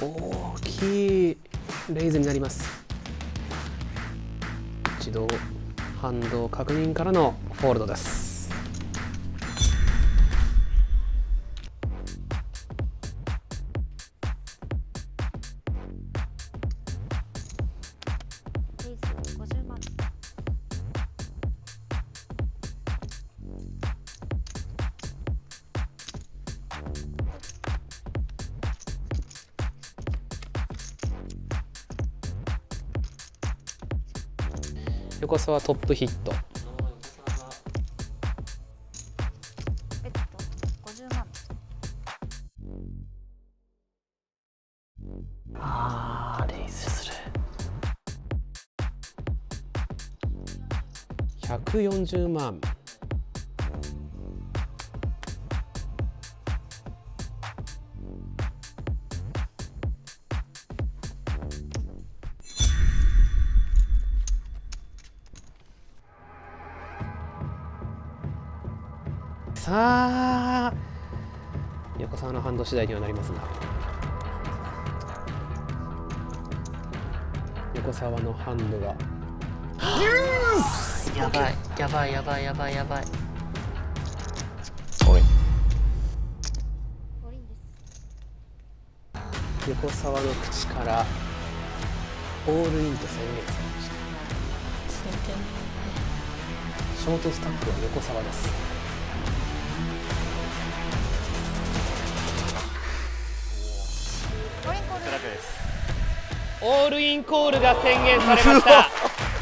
大きいレイズになります。一度ハンド確認からのフォールドです。50万。横澤トップヒット。50万。あー、レイズする。140万。さあ、横澤のハンド次第にはなりますが、横澤のハンドがやばいやばいやばいやばいやばい。横澤の口からオールインと宣言されました。ショートスタックは横澤です。オールインコールが宣言されました。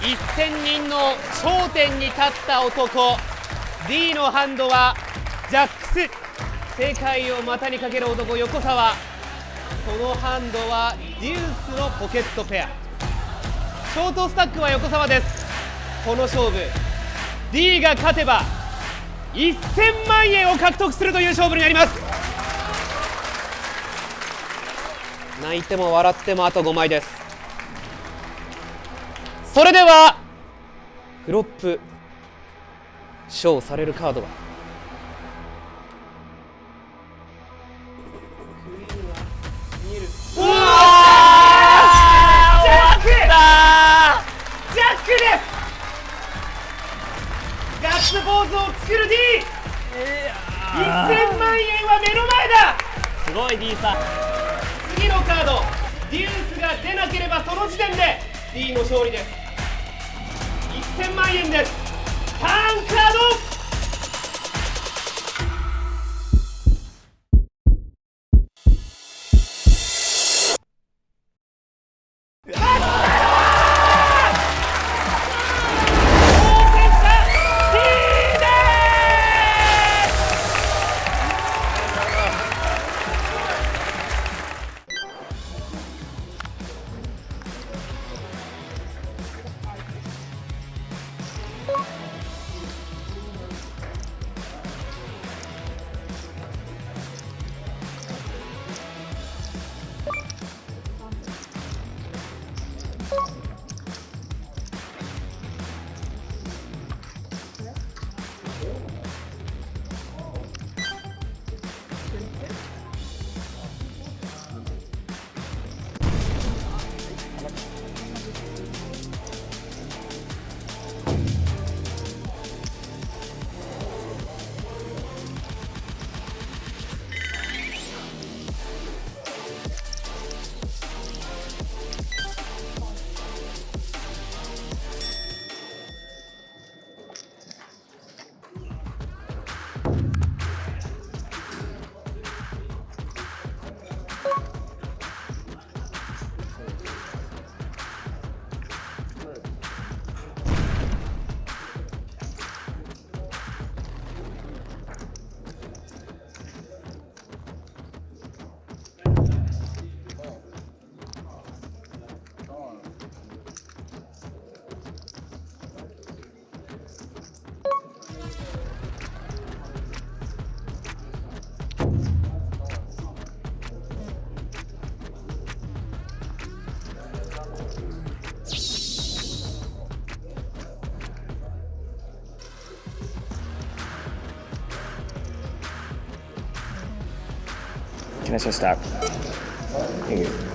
1000人の頂点に立った男 D のハンドはジャックス。世界を股にかける男横澤。このハンドはデュースのポケットペア。ショートスタックは横澤です。この勝負 D が勝てば1000万円を獲得するという勝負になります。泣いても笑ってもあと5枚です。それではフロップショーされるカードはうわー、ジャックジャックです。ガッツポーズを作る D。 1000万円は目の前だ。すごい D さん。次のカードデュースが出なければその時点で D の勝利です。1000万円です。ターンカード Let's just start. Thank you.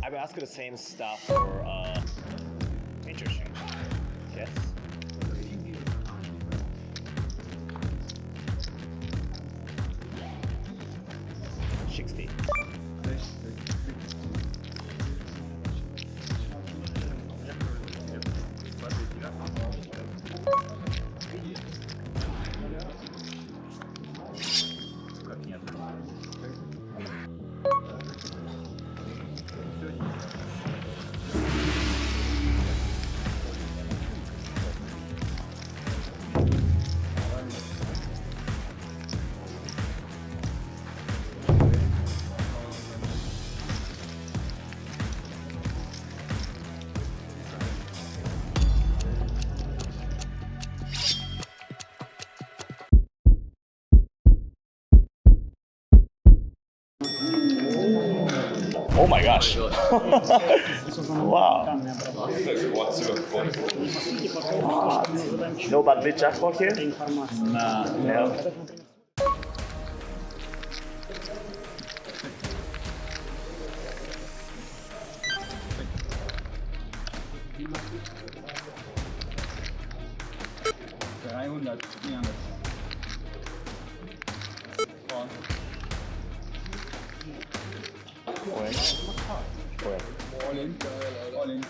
I will ask the same stuff for interesting. Yes. $60. Oh my gosh. Wow. No bad jackpot here? No. All in. All in.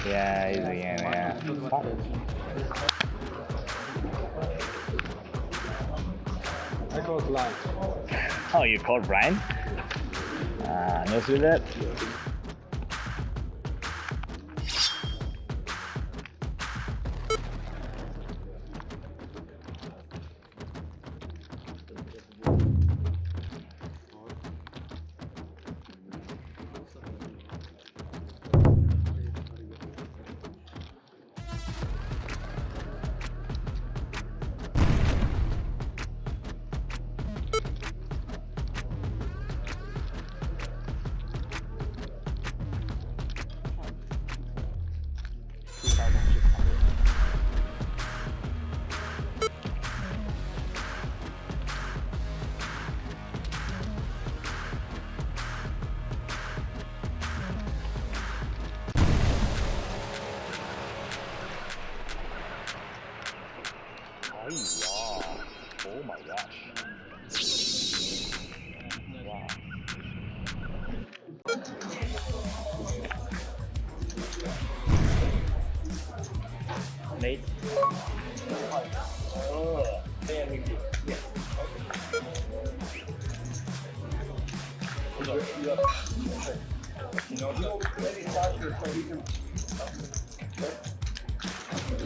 Yeah, he's a game, yeah. I called blind. Oh, you called Brian? No through that. Oh my gosh. Wow. Nate. Oh, very good. Yeah. You know, very faster so he can.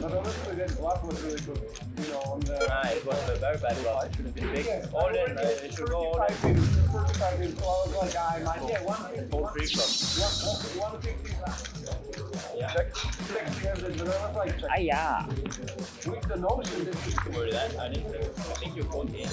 But honestly, that block was really good. You know, on the. It was a very bad block. It should have been big. All in, it should go all in. 45 minutes, so I was like, I might get 150. 150. Yeah. Like, 600, but I was like, with the notion that you Don't worry that. I think you're 48.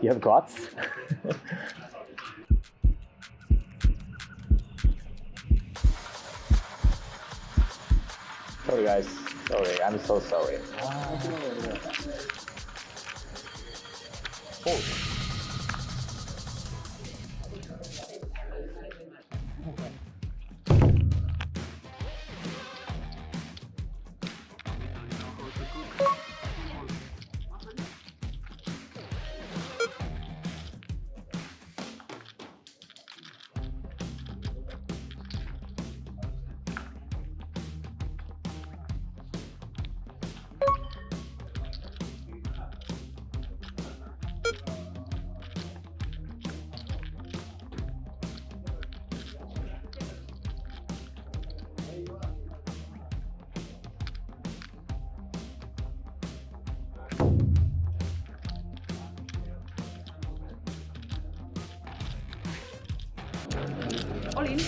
You have guts? Sorry guys. Sorry. I'm so sorry. All in.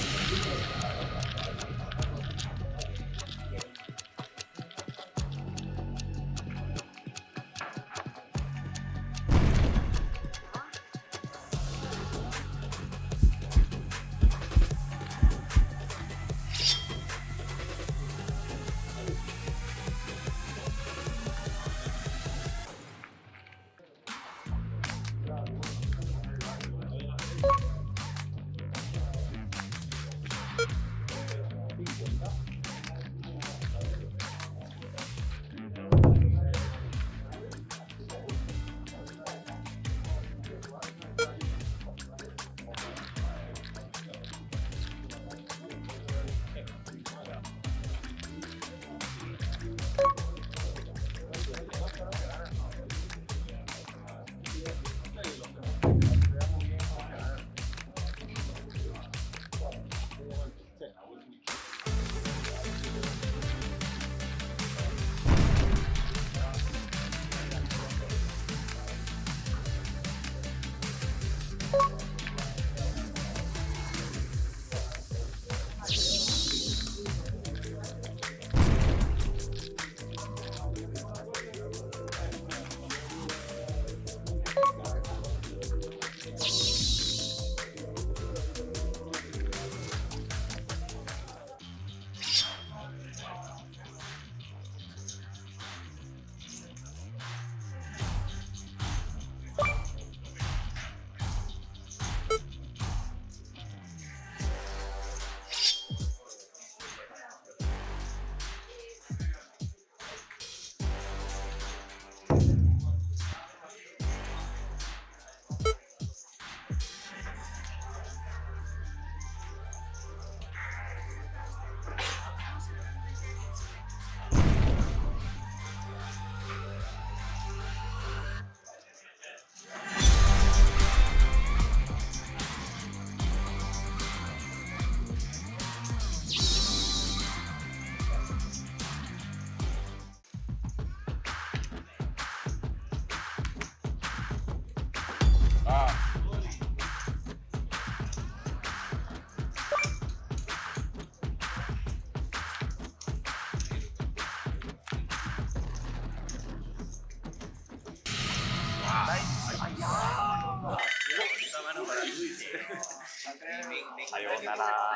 Sayonara.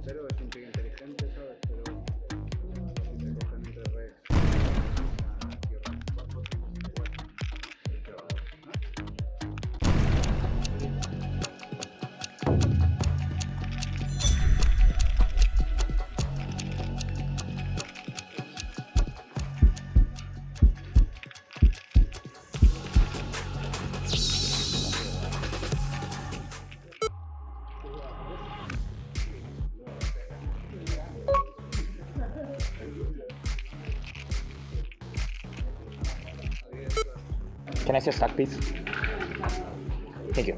Pero es un pique inteligente, ¿sabes? Pero si te cogen entre redes. Can I see a stack, please? Thank you.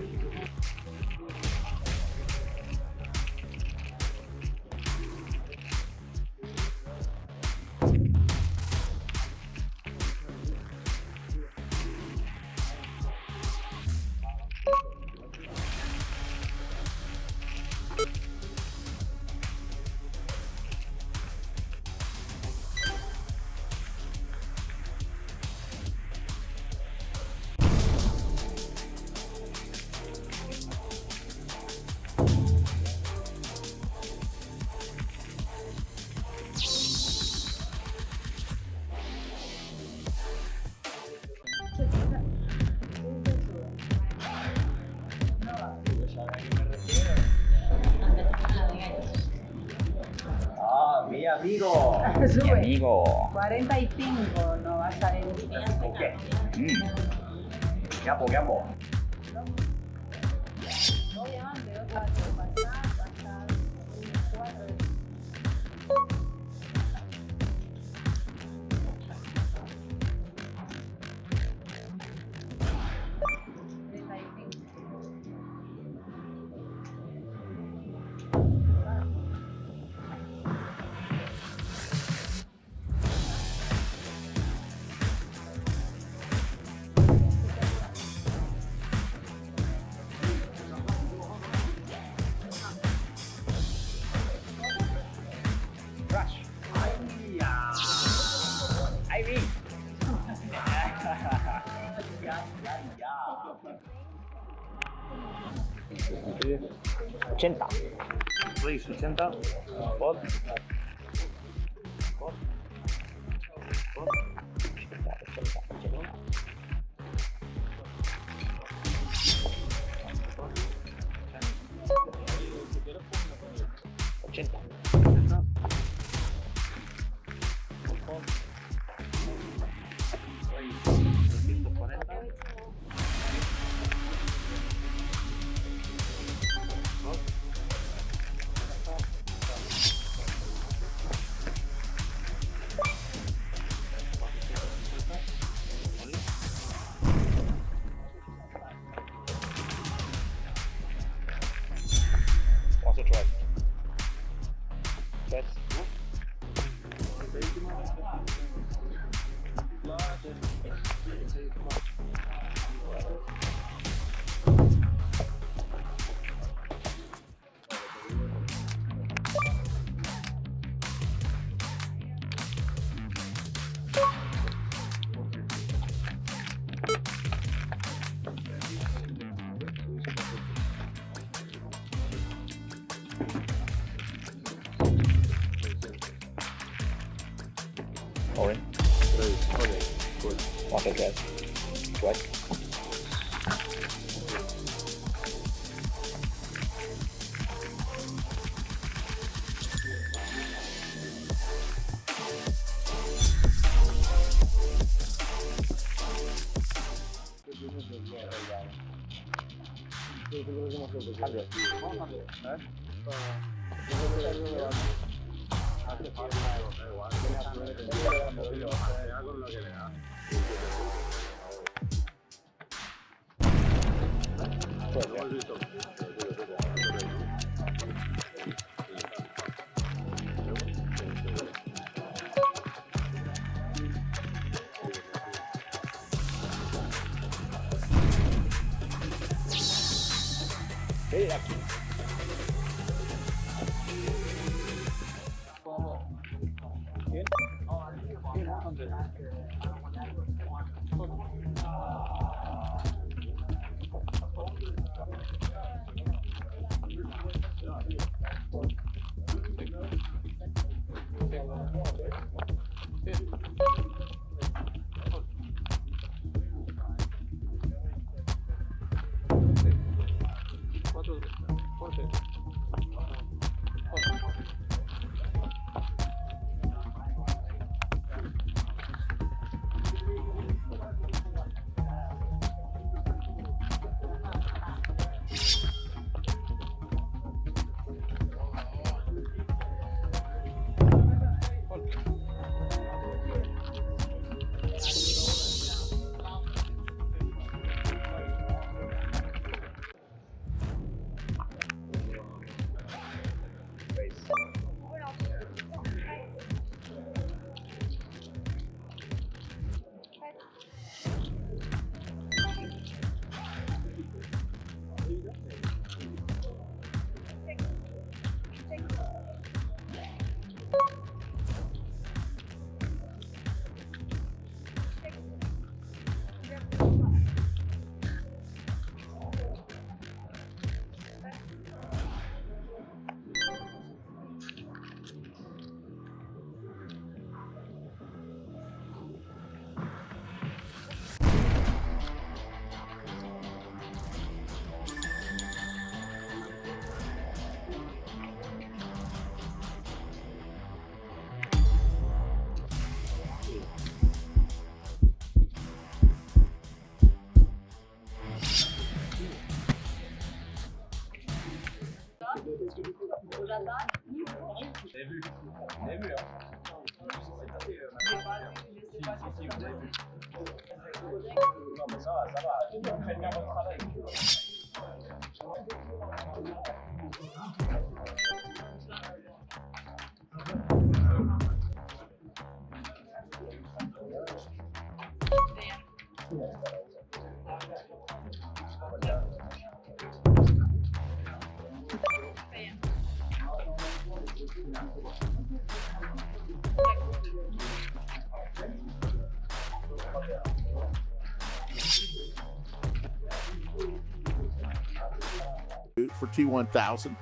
Mi amigo. Mi amigo. 45 no vas a ir. Ok. Gambo, gambo. $80. Please, 80. Spot. Spot. Spot. 80. What's the try? Yes. Orange. Okay, good. What's the try? Twice. Very lucky. For T1000.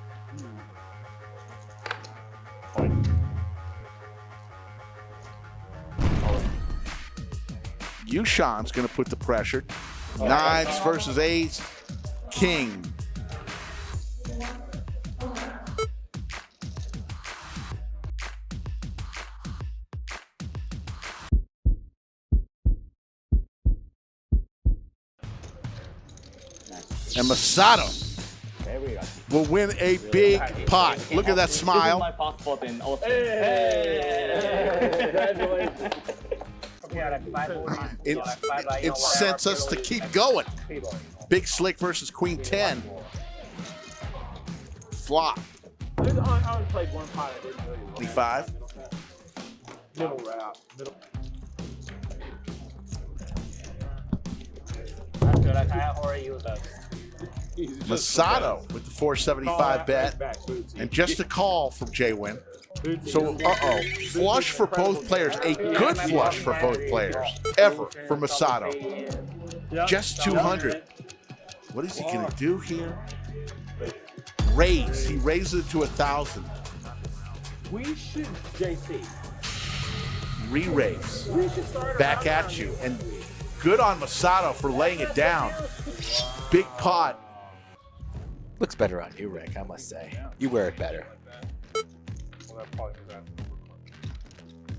Yushan's going to put the pressure. Nines versus eights. King. And Masato will win a big pot. Look at that smile. It sends us to keep going. Big Slick versus Queen 10. Flop. I only played one pot. 25. Middle wrap. Middle. That's good. I kind of already used those. Masato with the 475 bet. And just a call from J-Win. So, flush for both players. A good flush for both players. Ever for Masato. Just 200. What is he going to do here? Raise. He raises it to 1,000. We should, JC. Re-raise. Back at you. And good on Masato for laying it down. Big pot. Looks better on you, Rick, I must say. You wear it better.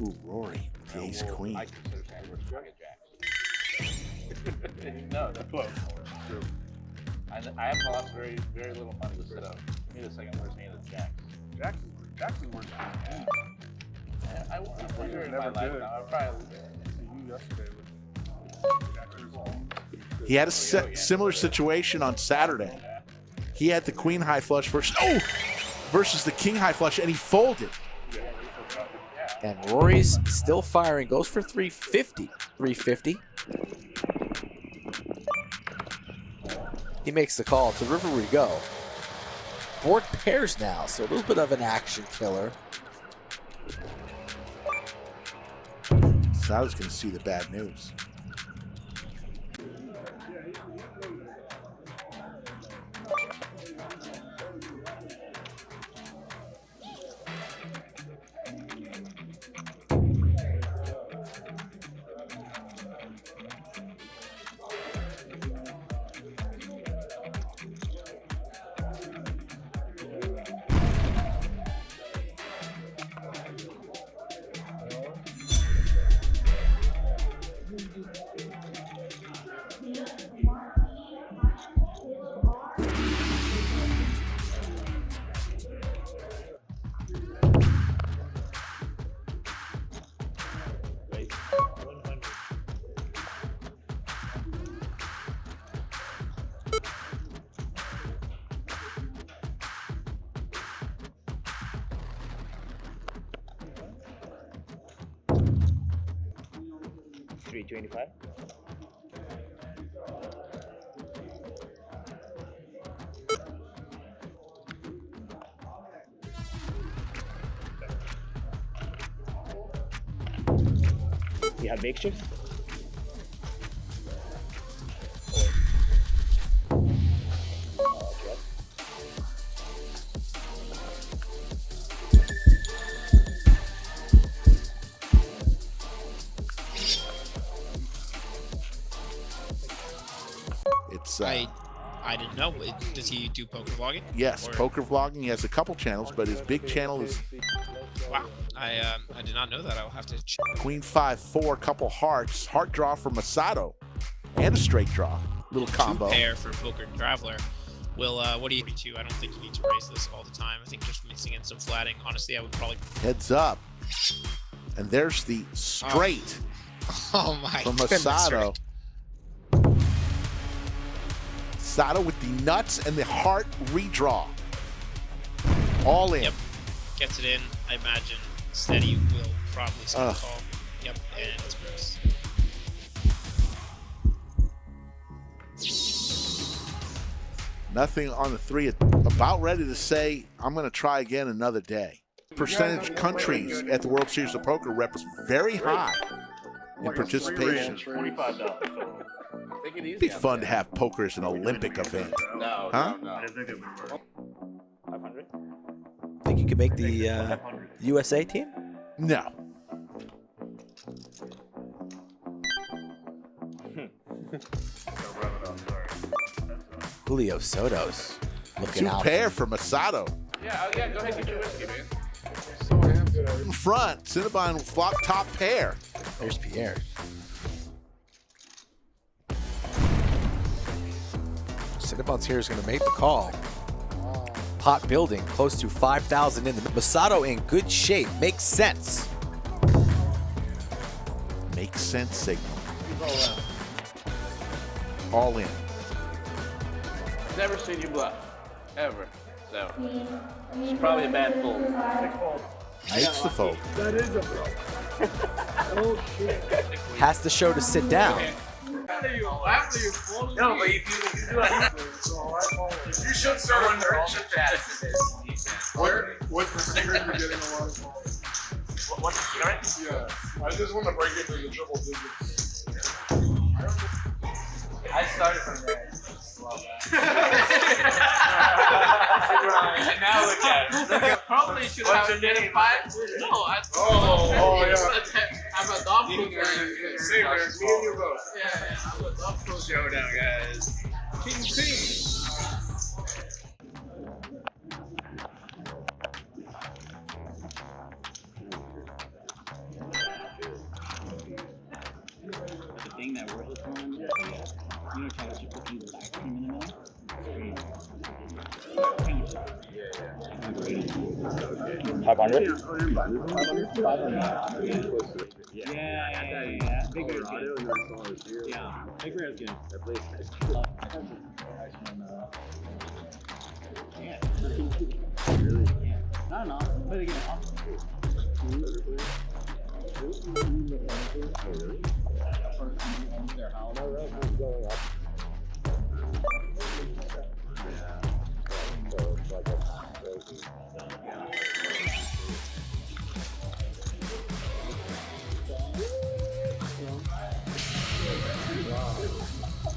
Ooh, Rory, the ace queen. No, that's close. True. I have lost very little money to set up. Give me the second worst hand of Jacks. Jackson's worst hand. Yeah. I won a player in my life now. I probably you yesterday with He had a similar situation on Saturday. He had the queen high flush versus the king high flush, and he folded. And Rory's still firing, goes for 350. 350. He makes the call. To river we go. Board pairs now, so a little bit of an action killer. So I was going to see the bad news. $325. You have big chips? I didn't know. Does he do poker vlogging? Yes, poker vlogging. He has a couple channels, but his big channel is. Wow, I did not know that. I'll have to check. Queen 5-4, couple hearts, heart draw for Masato, and a straight draw. Little combo. Two pair for Poker Traveler. Will, what do you do? I don't think you need to raise this all the time. I think just mixing in some flatting. Honestly, I would probably. Heads up. And there's the straight Oh my from goodness. Masato. Masato with the nuts and the heart redraw. All in. Yep. Gets it in. I imagine Steady will probably see the call. Yep, and it's gross. Nothing on the three. About ready to say, I'm going to try again another day. Percentage countries at the World Series of Poker rep is very high in participation. It'd be fun to have poker as an Olympic event. No, huh? no. 500? Think you could make the USA team? No. Julio Soto's looking out. Two pair for Masato. Yeah, go ahead and get your whiskey, man. In front, Cinnabon flop top pair. There's Pierre. Cinnabon's here is going to make the call. Pot building close to 5,000 in the Masato in good shape. Makes sense. Makes sense signal. All in. Never seen you bluff. Ever. So, it's probably a bad fold. Makes the fold. That is a bro. Oh shit. Has to show to sit down. After you fold, no, but if you do it, you should start on your chip chat. What's the secret to getting a lot of balls? What's the secret? Yeah, I just want to break into the triple digits. I started from there. And now look at it. Probably should have identified. No, I'm a dog poker. Same there, me and you both. Yeah, I'm a dog poker. Showdown, guys. King. The thing that we're hooked on, you know, chocolate chip cookies with ice cream in the middle. $500? Yeah. Bigger is good. Yeah, bigger is good. Yeah. No. Put it again.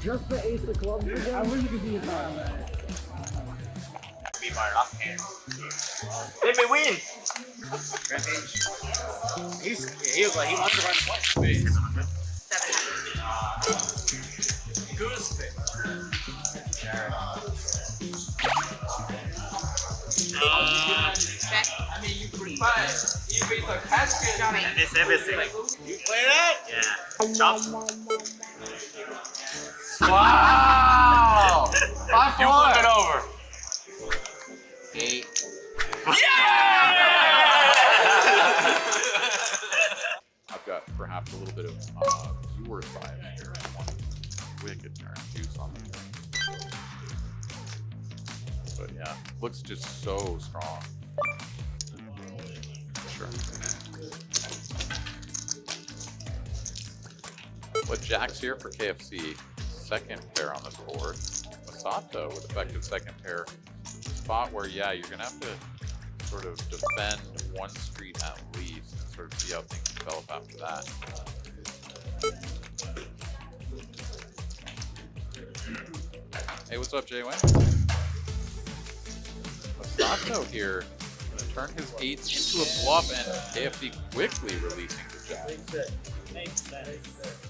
Just the ace of clubs again? I wish you could see it now. Be my last hand. Let me win! He wants to run twice. Goose pick. I mean, you could find you beat the cash game. I miss everything. You play that? Yeah. Chop. Wow! 5-4. You flip it over. 8. I've got perhaps a little bit of viewers bias here. One wicked turn juice on them. But yeah, looks just so strong. Sure. What Jack's here for KFC? Second pair on this board. Masato with effective second pair. Spot where, yeah, you're going to have to sort of defend one street at least and sort of see how things develop after that. Hey, what's up, Jay-Wayne? Masato here going to turn his eights into a bluff and KFC quickly releasing the jack. Makes sense.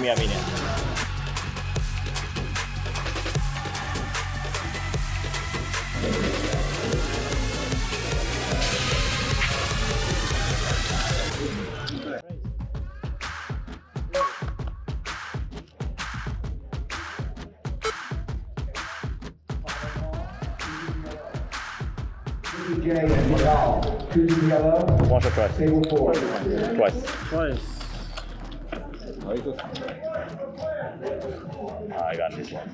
a minute. Once or twice? Twice. I got this one.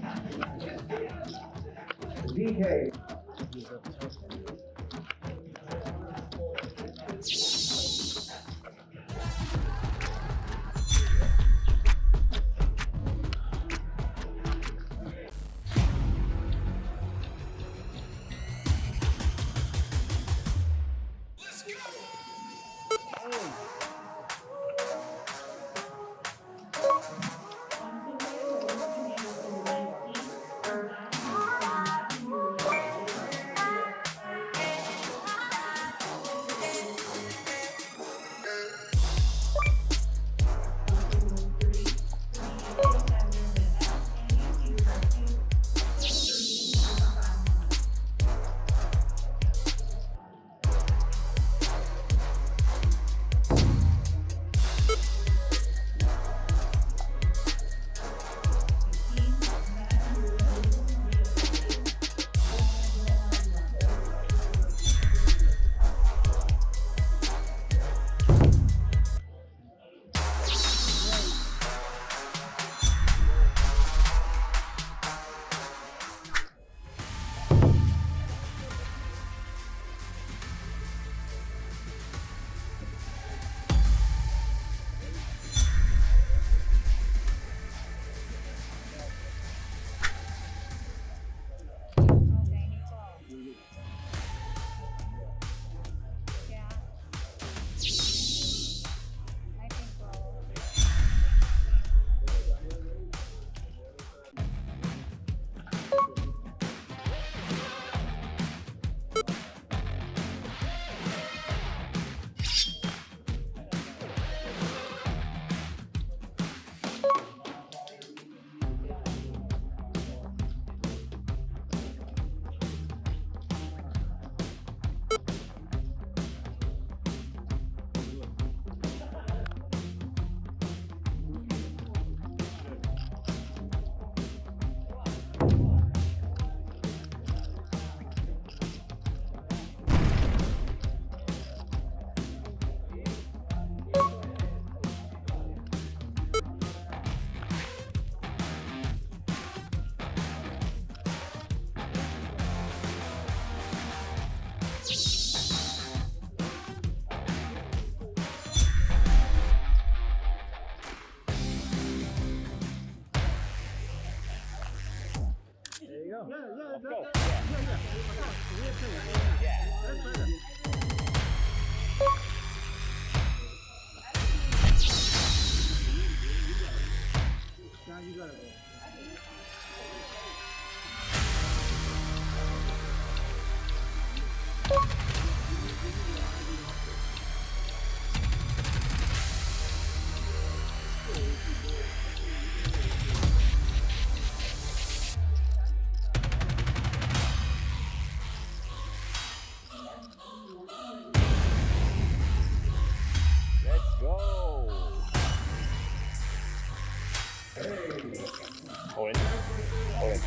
Orange. Orange.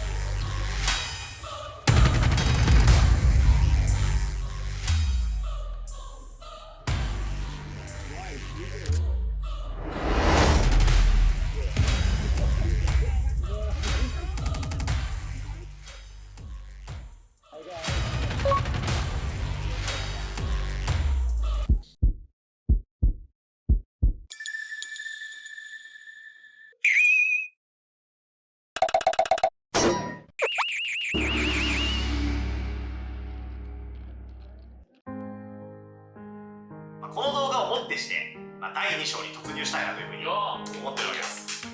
この動画をもってして、第2章に突入したいなというふうに思ってるわけです。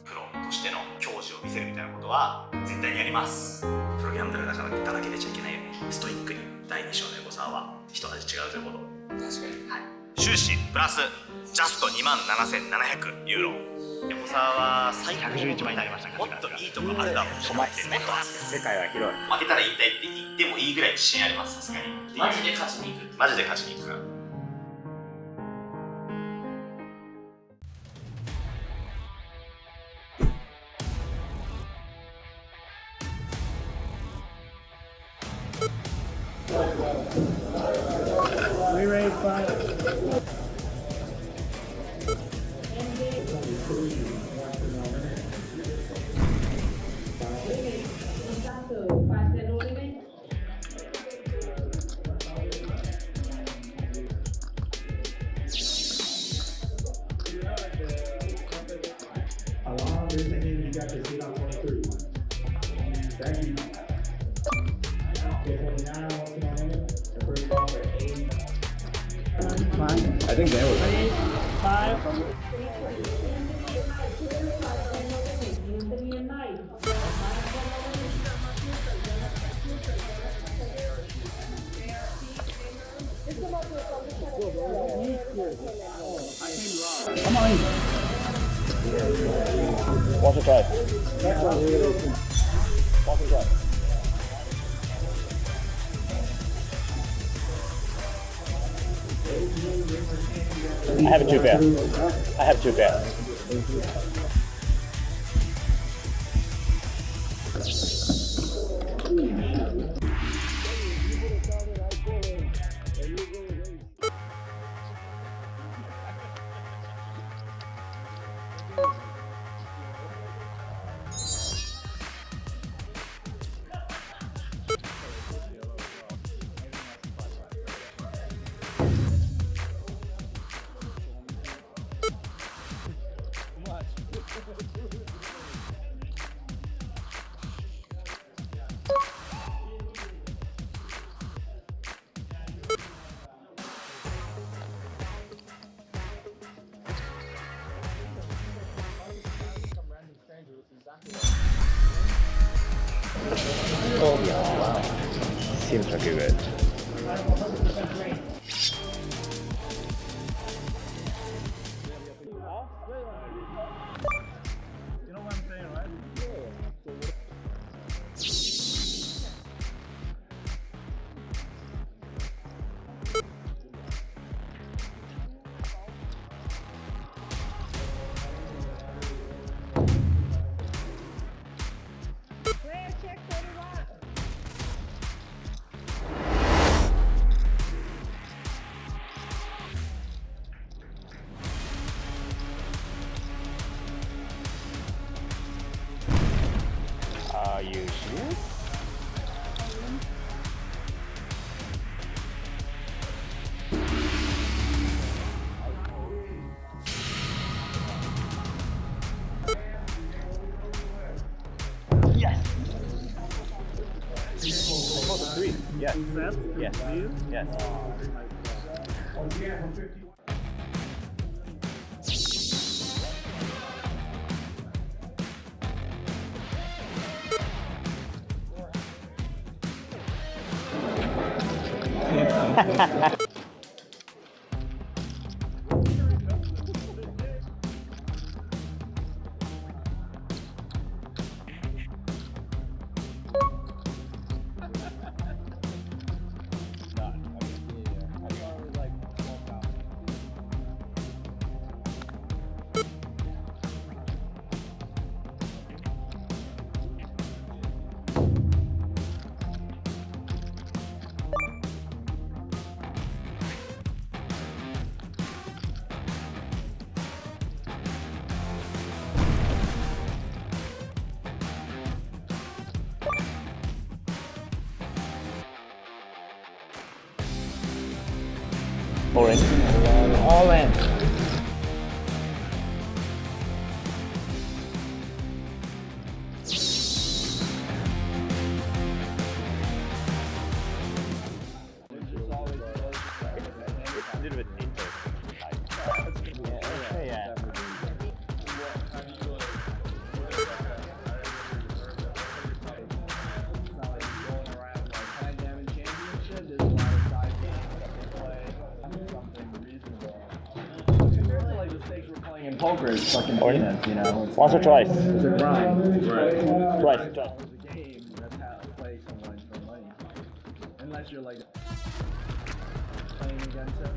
プロとしての矜持を見せるみたいなことは絶対にやります。プロギャンブルだからだらけ出ちゃいけないよね。ストイックに第2章の横澤は一味違うということ。確かに。はい。収支プラスジャスト27,700ユーロ。横澤は最高111枚になりましたから、もっといいとこあるだろうし、もっと世界は広い。負けたら引退って言ってもいいぐらい自信あります、さすがに。マジで勝ちに行く。マジで勝ちに行く。I think they were. I have a two pair. I have two pair. Oh yeah, wow. Seems like a good. Are you sure? Yes! Almost three. Yes. Yes. Yes. Orange. All in. A little bit interesting. Yeah. poker is fucking peanuts, you know. It's Once or twice? It's a grind. Twice. It's a game. That's how to play someone for money. Unless you're like playing against them.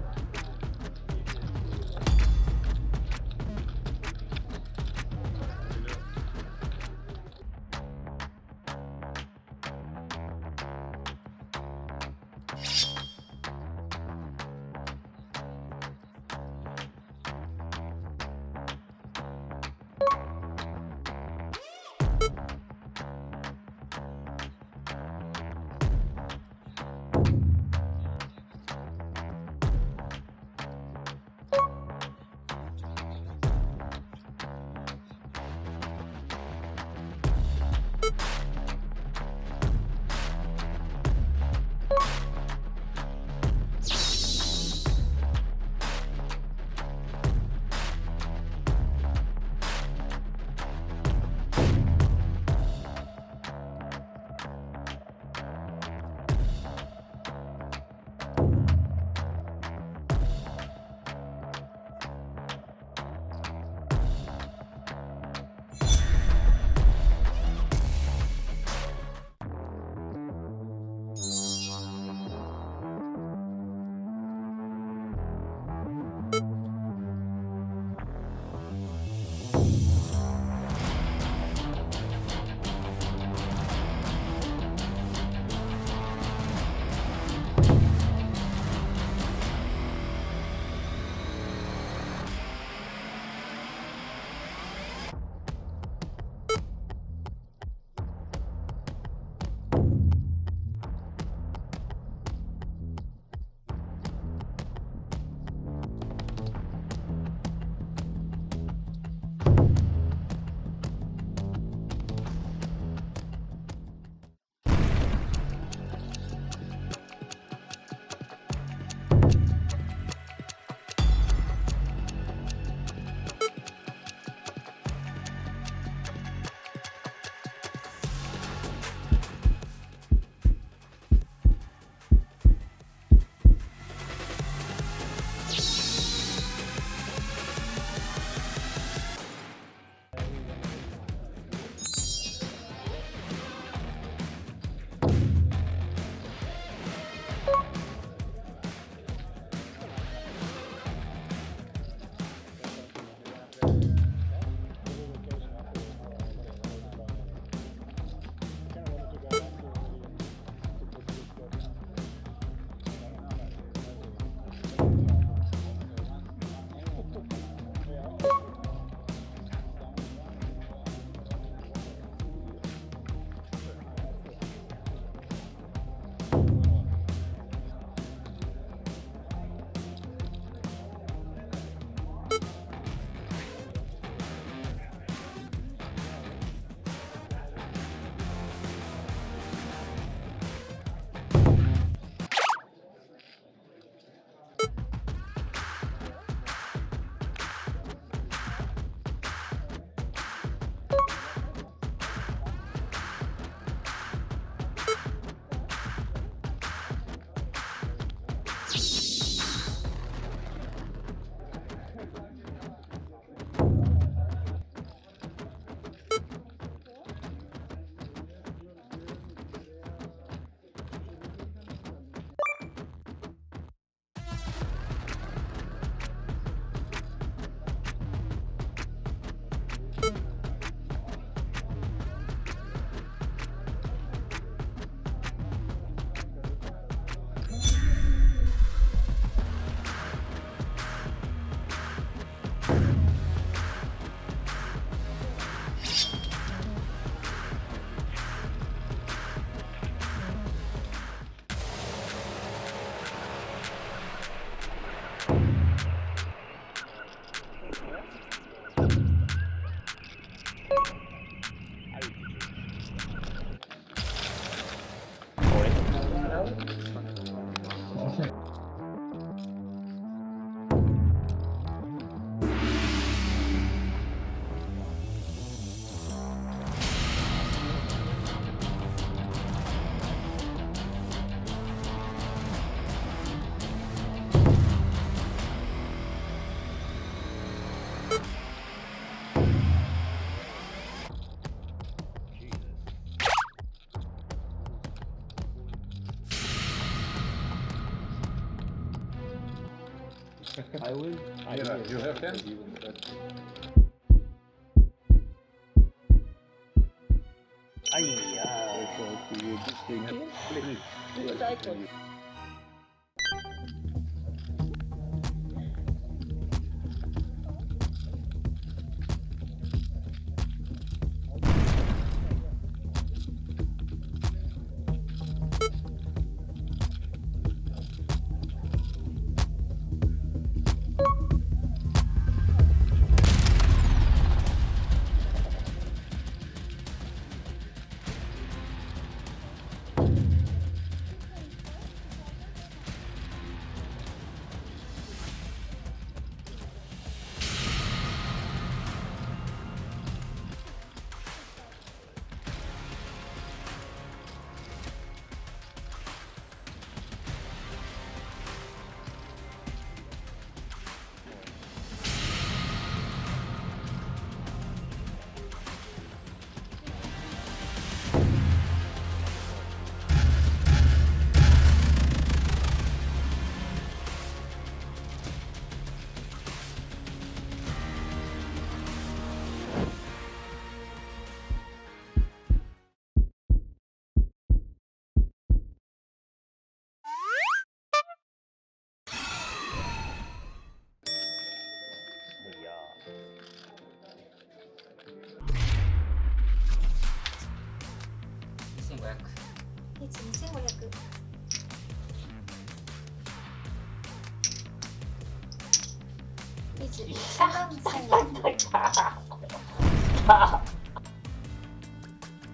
I will. Yeah, you have 10? Please.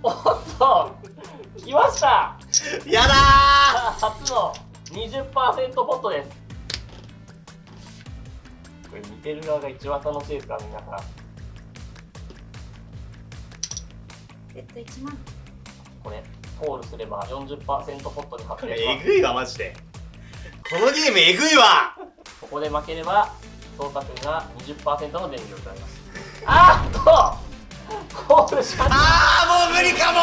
おっと来ました。やだー。初の 20% ポットです。これ見てる側が一番楽しいですから皆さん。1万。これコールすれば 40% ポットに発こ生します。れえぐいわマジで。このゲームえぐいわ。ここで負ければそうたくんが 20% の電流を取られます。あーっとコールしました。あーもう無理かも。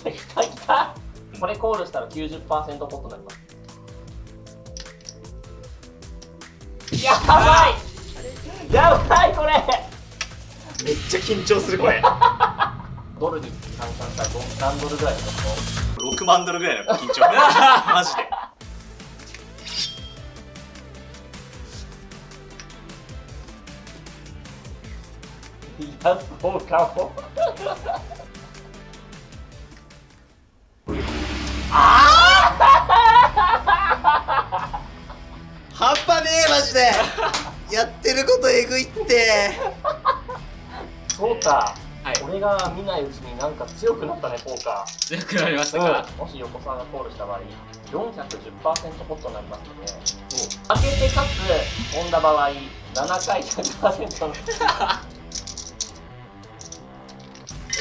来た来た。これコールしたら 90% ポットになります。やばいやばいこれめっちゃ緊張するこれ。ドルに換算したら何ドルぐらいのこ6万ドルぐらいの緊張。マジで。いやそうかも。半端ねえマジで。やってることえぐいって。そうか、はい、俺が見ないうちになんか強くなったね、ポーカー。強くなりましたか、もし横澤がコールした場合、410% ポットになりますので、負けてかつ飛んだ場合、7回 100% の降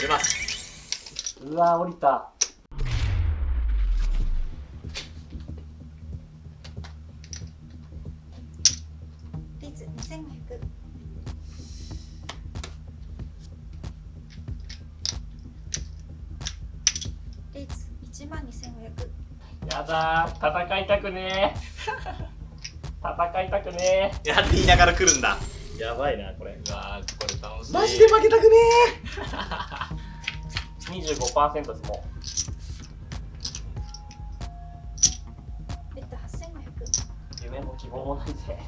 ります。うわー、降りた。リーズ2500。リーズ12500。やだー、戦いたくねー。戦いたくねー。やって言いながら来るんだ。やばいなこれ。うわー、これ楽しい。マジで負けたくねー。25% です。もう8500。夢も希望もないぜ。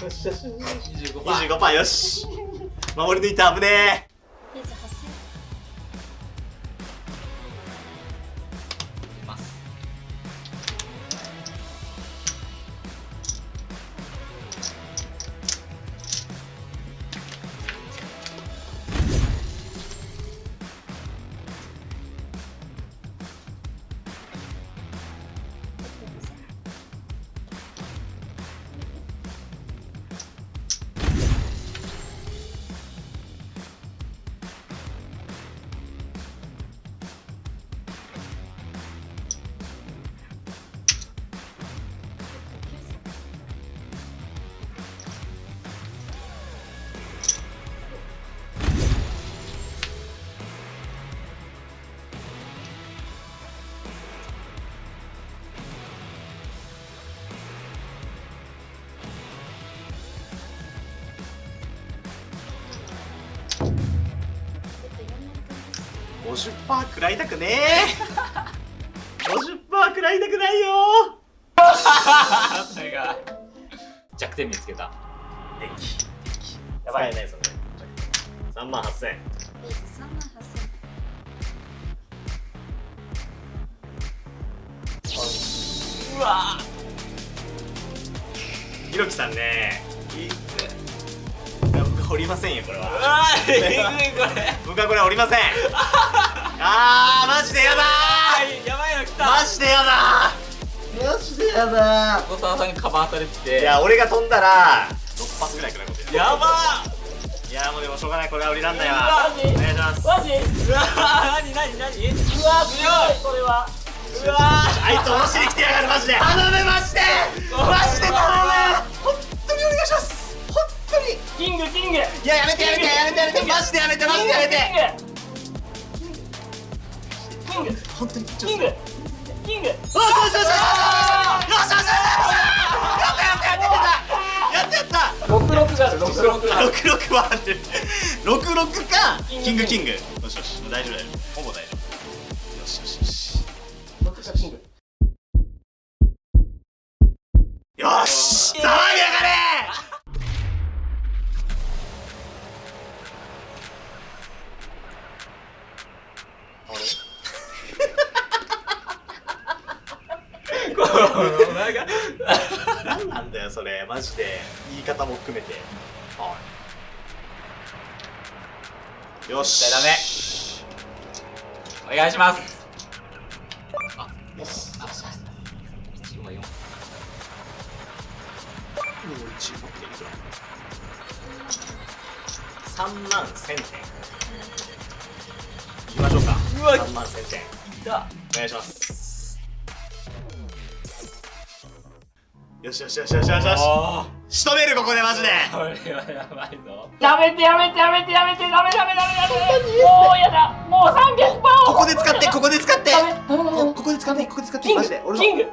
よしよし。25%よし。守り抜いた。危ねえ。リーズ8000。い50%食らいたくねえ50%食らいたくないよそれが弱点見つけた。電気やばいねそれ。38,000。うわひろきさんね、僕は降りませんよこれは。僕はこれ降りません。マジでやだー。やばいの来た。マジでやだー。マジでやだー。横澤さんがカバーされてて、いや俺が飛んだら6発ぐらいくらいことやばー。いやもうでもしょうがない、これは降りらんないわ。マジお願いします。マジ。うわー、何うわ強いこれは。うわー、あいつ下ろしに来てやがる。マジで頼む、マジでマジで頼む。本当にお願いします。本当にキングいややめてマジでやめてマジでやめて本当にキングよしやった66がある。66はある。66かキングよし大丈夫ほぼ大丈夫。よしよし騒ぎやがれ。何なんだよそれマジで、言い方も含めて。よしダメ。お願いします。よし31,000点いきましょうか。31,000点お願いします。よし仕留めるここでマジで。これはやばいぞ。やめてダメ。もうやだ。もう300%。ここで使ってマジで。キング。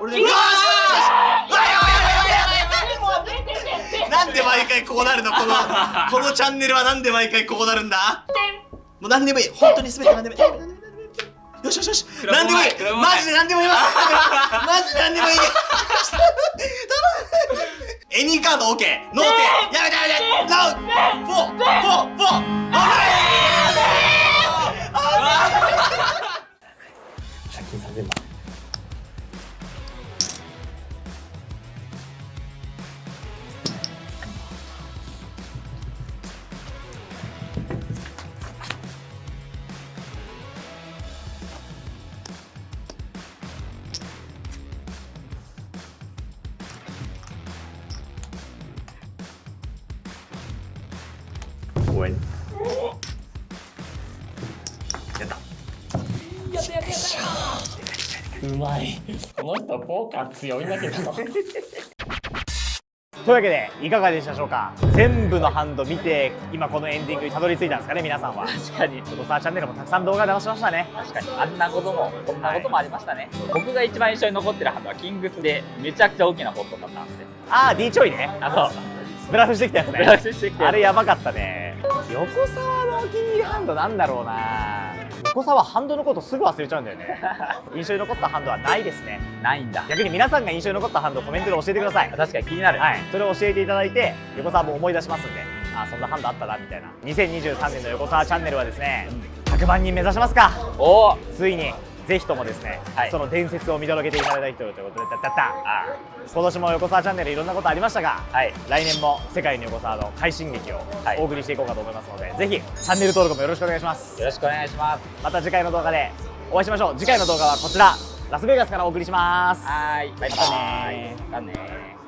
なんで毎回こうなるのこのチャンネルはなんで毎回こうなるんだ。もう何でもいい、本当に全て何でもいい。よし何でもいい、マジで何でもいい。マジで何でもいい。エニーカード OK ノーテやめてノーフォ借金3000万。応援やったうまい。この人ポーカー強いんだけど。というわけでいかがでしたでしょうか。全部のハンド見て今このエンディングにたどり着いたんですかね皆さんは。確かに。ヨコサワチャンネルもたくさん動画流しましたね。確かにあんなこともこんなこともありましたね。僕が一番印象に残ってるハンドはキングスでめちゃくちゃ大きなポットだったんで。ああ D ちょいね。そうブラフしてきたやつね。ブラフしてきたやつあれやばかったね。ヨコサワのお気に入りハンドなんだろうな。ヨコサワハンドのことすぐ忘れちゃうんだよね。印象に残ったハンドはないですね。ないんだ。逆に皆さんが印象に残ったハンドをコメントで教えてください。確かに気になる。はい、それを教えていただいてヨコサワも思い出しますんで、あそんなハンドあったなみたいな。2023年のヨコサワチャンネルはですね、100万人目指しますか。おお、ついにぜひともですね、その伝説を見届けていただきたいということで今年もヨコサワチャンネルいろんなことありましたが、来年も世界のヨコサワの快進撃をお送りしていこうかと思いますので、ぜひチャンネル登録もよろしくお願いします。よろしくお願いします。また次回の動画でお会いしましょう。次回の動画はこちら、ラスベガスからお送りします。はい、バイバイ。またねー。またねー。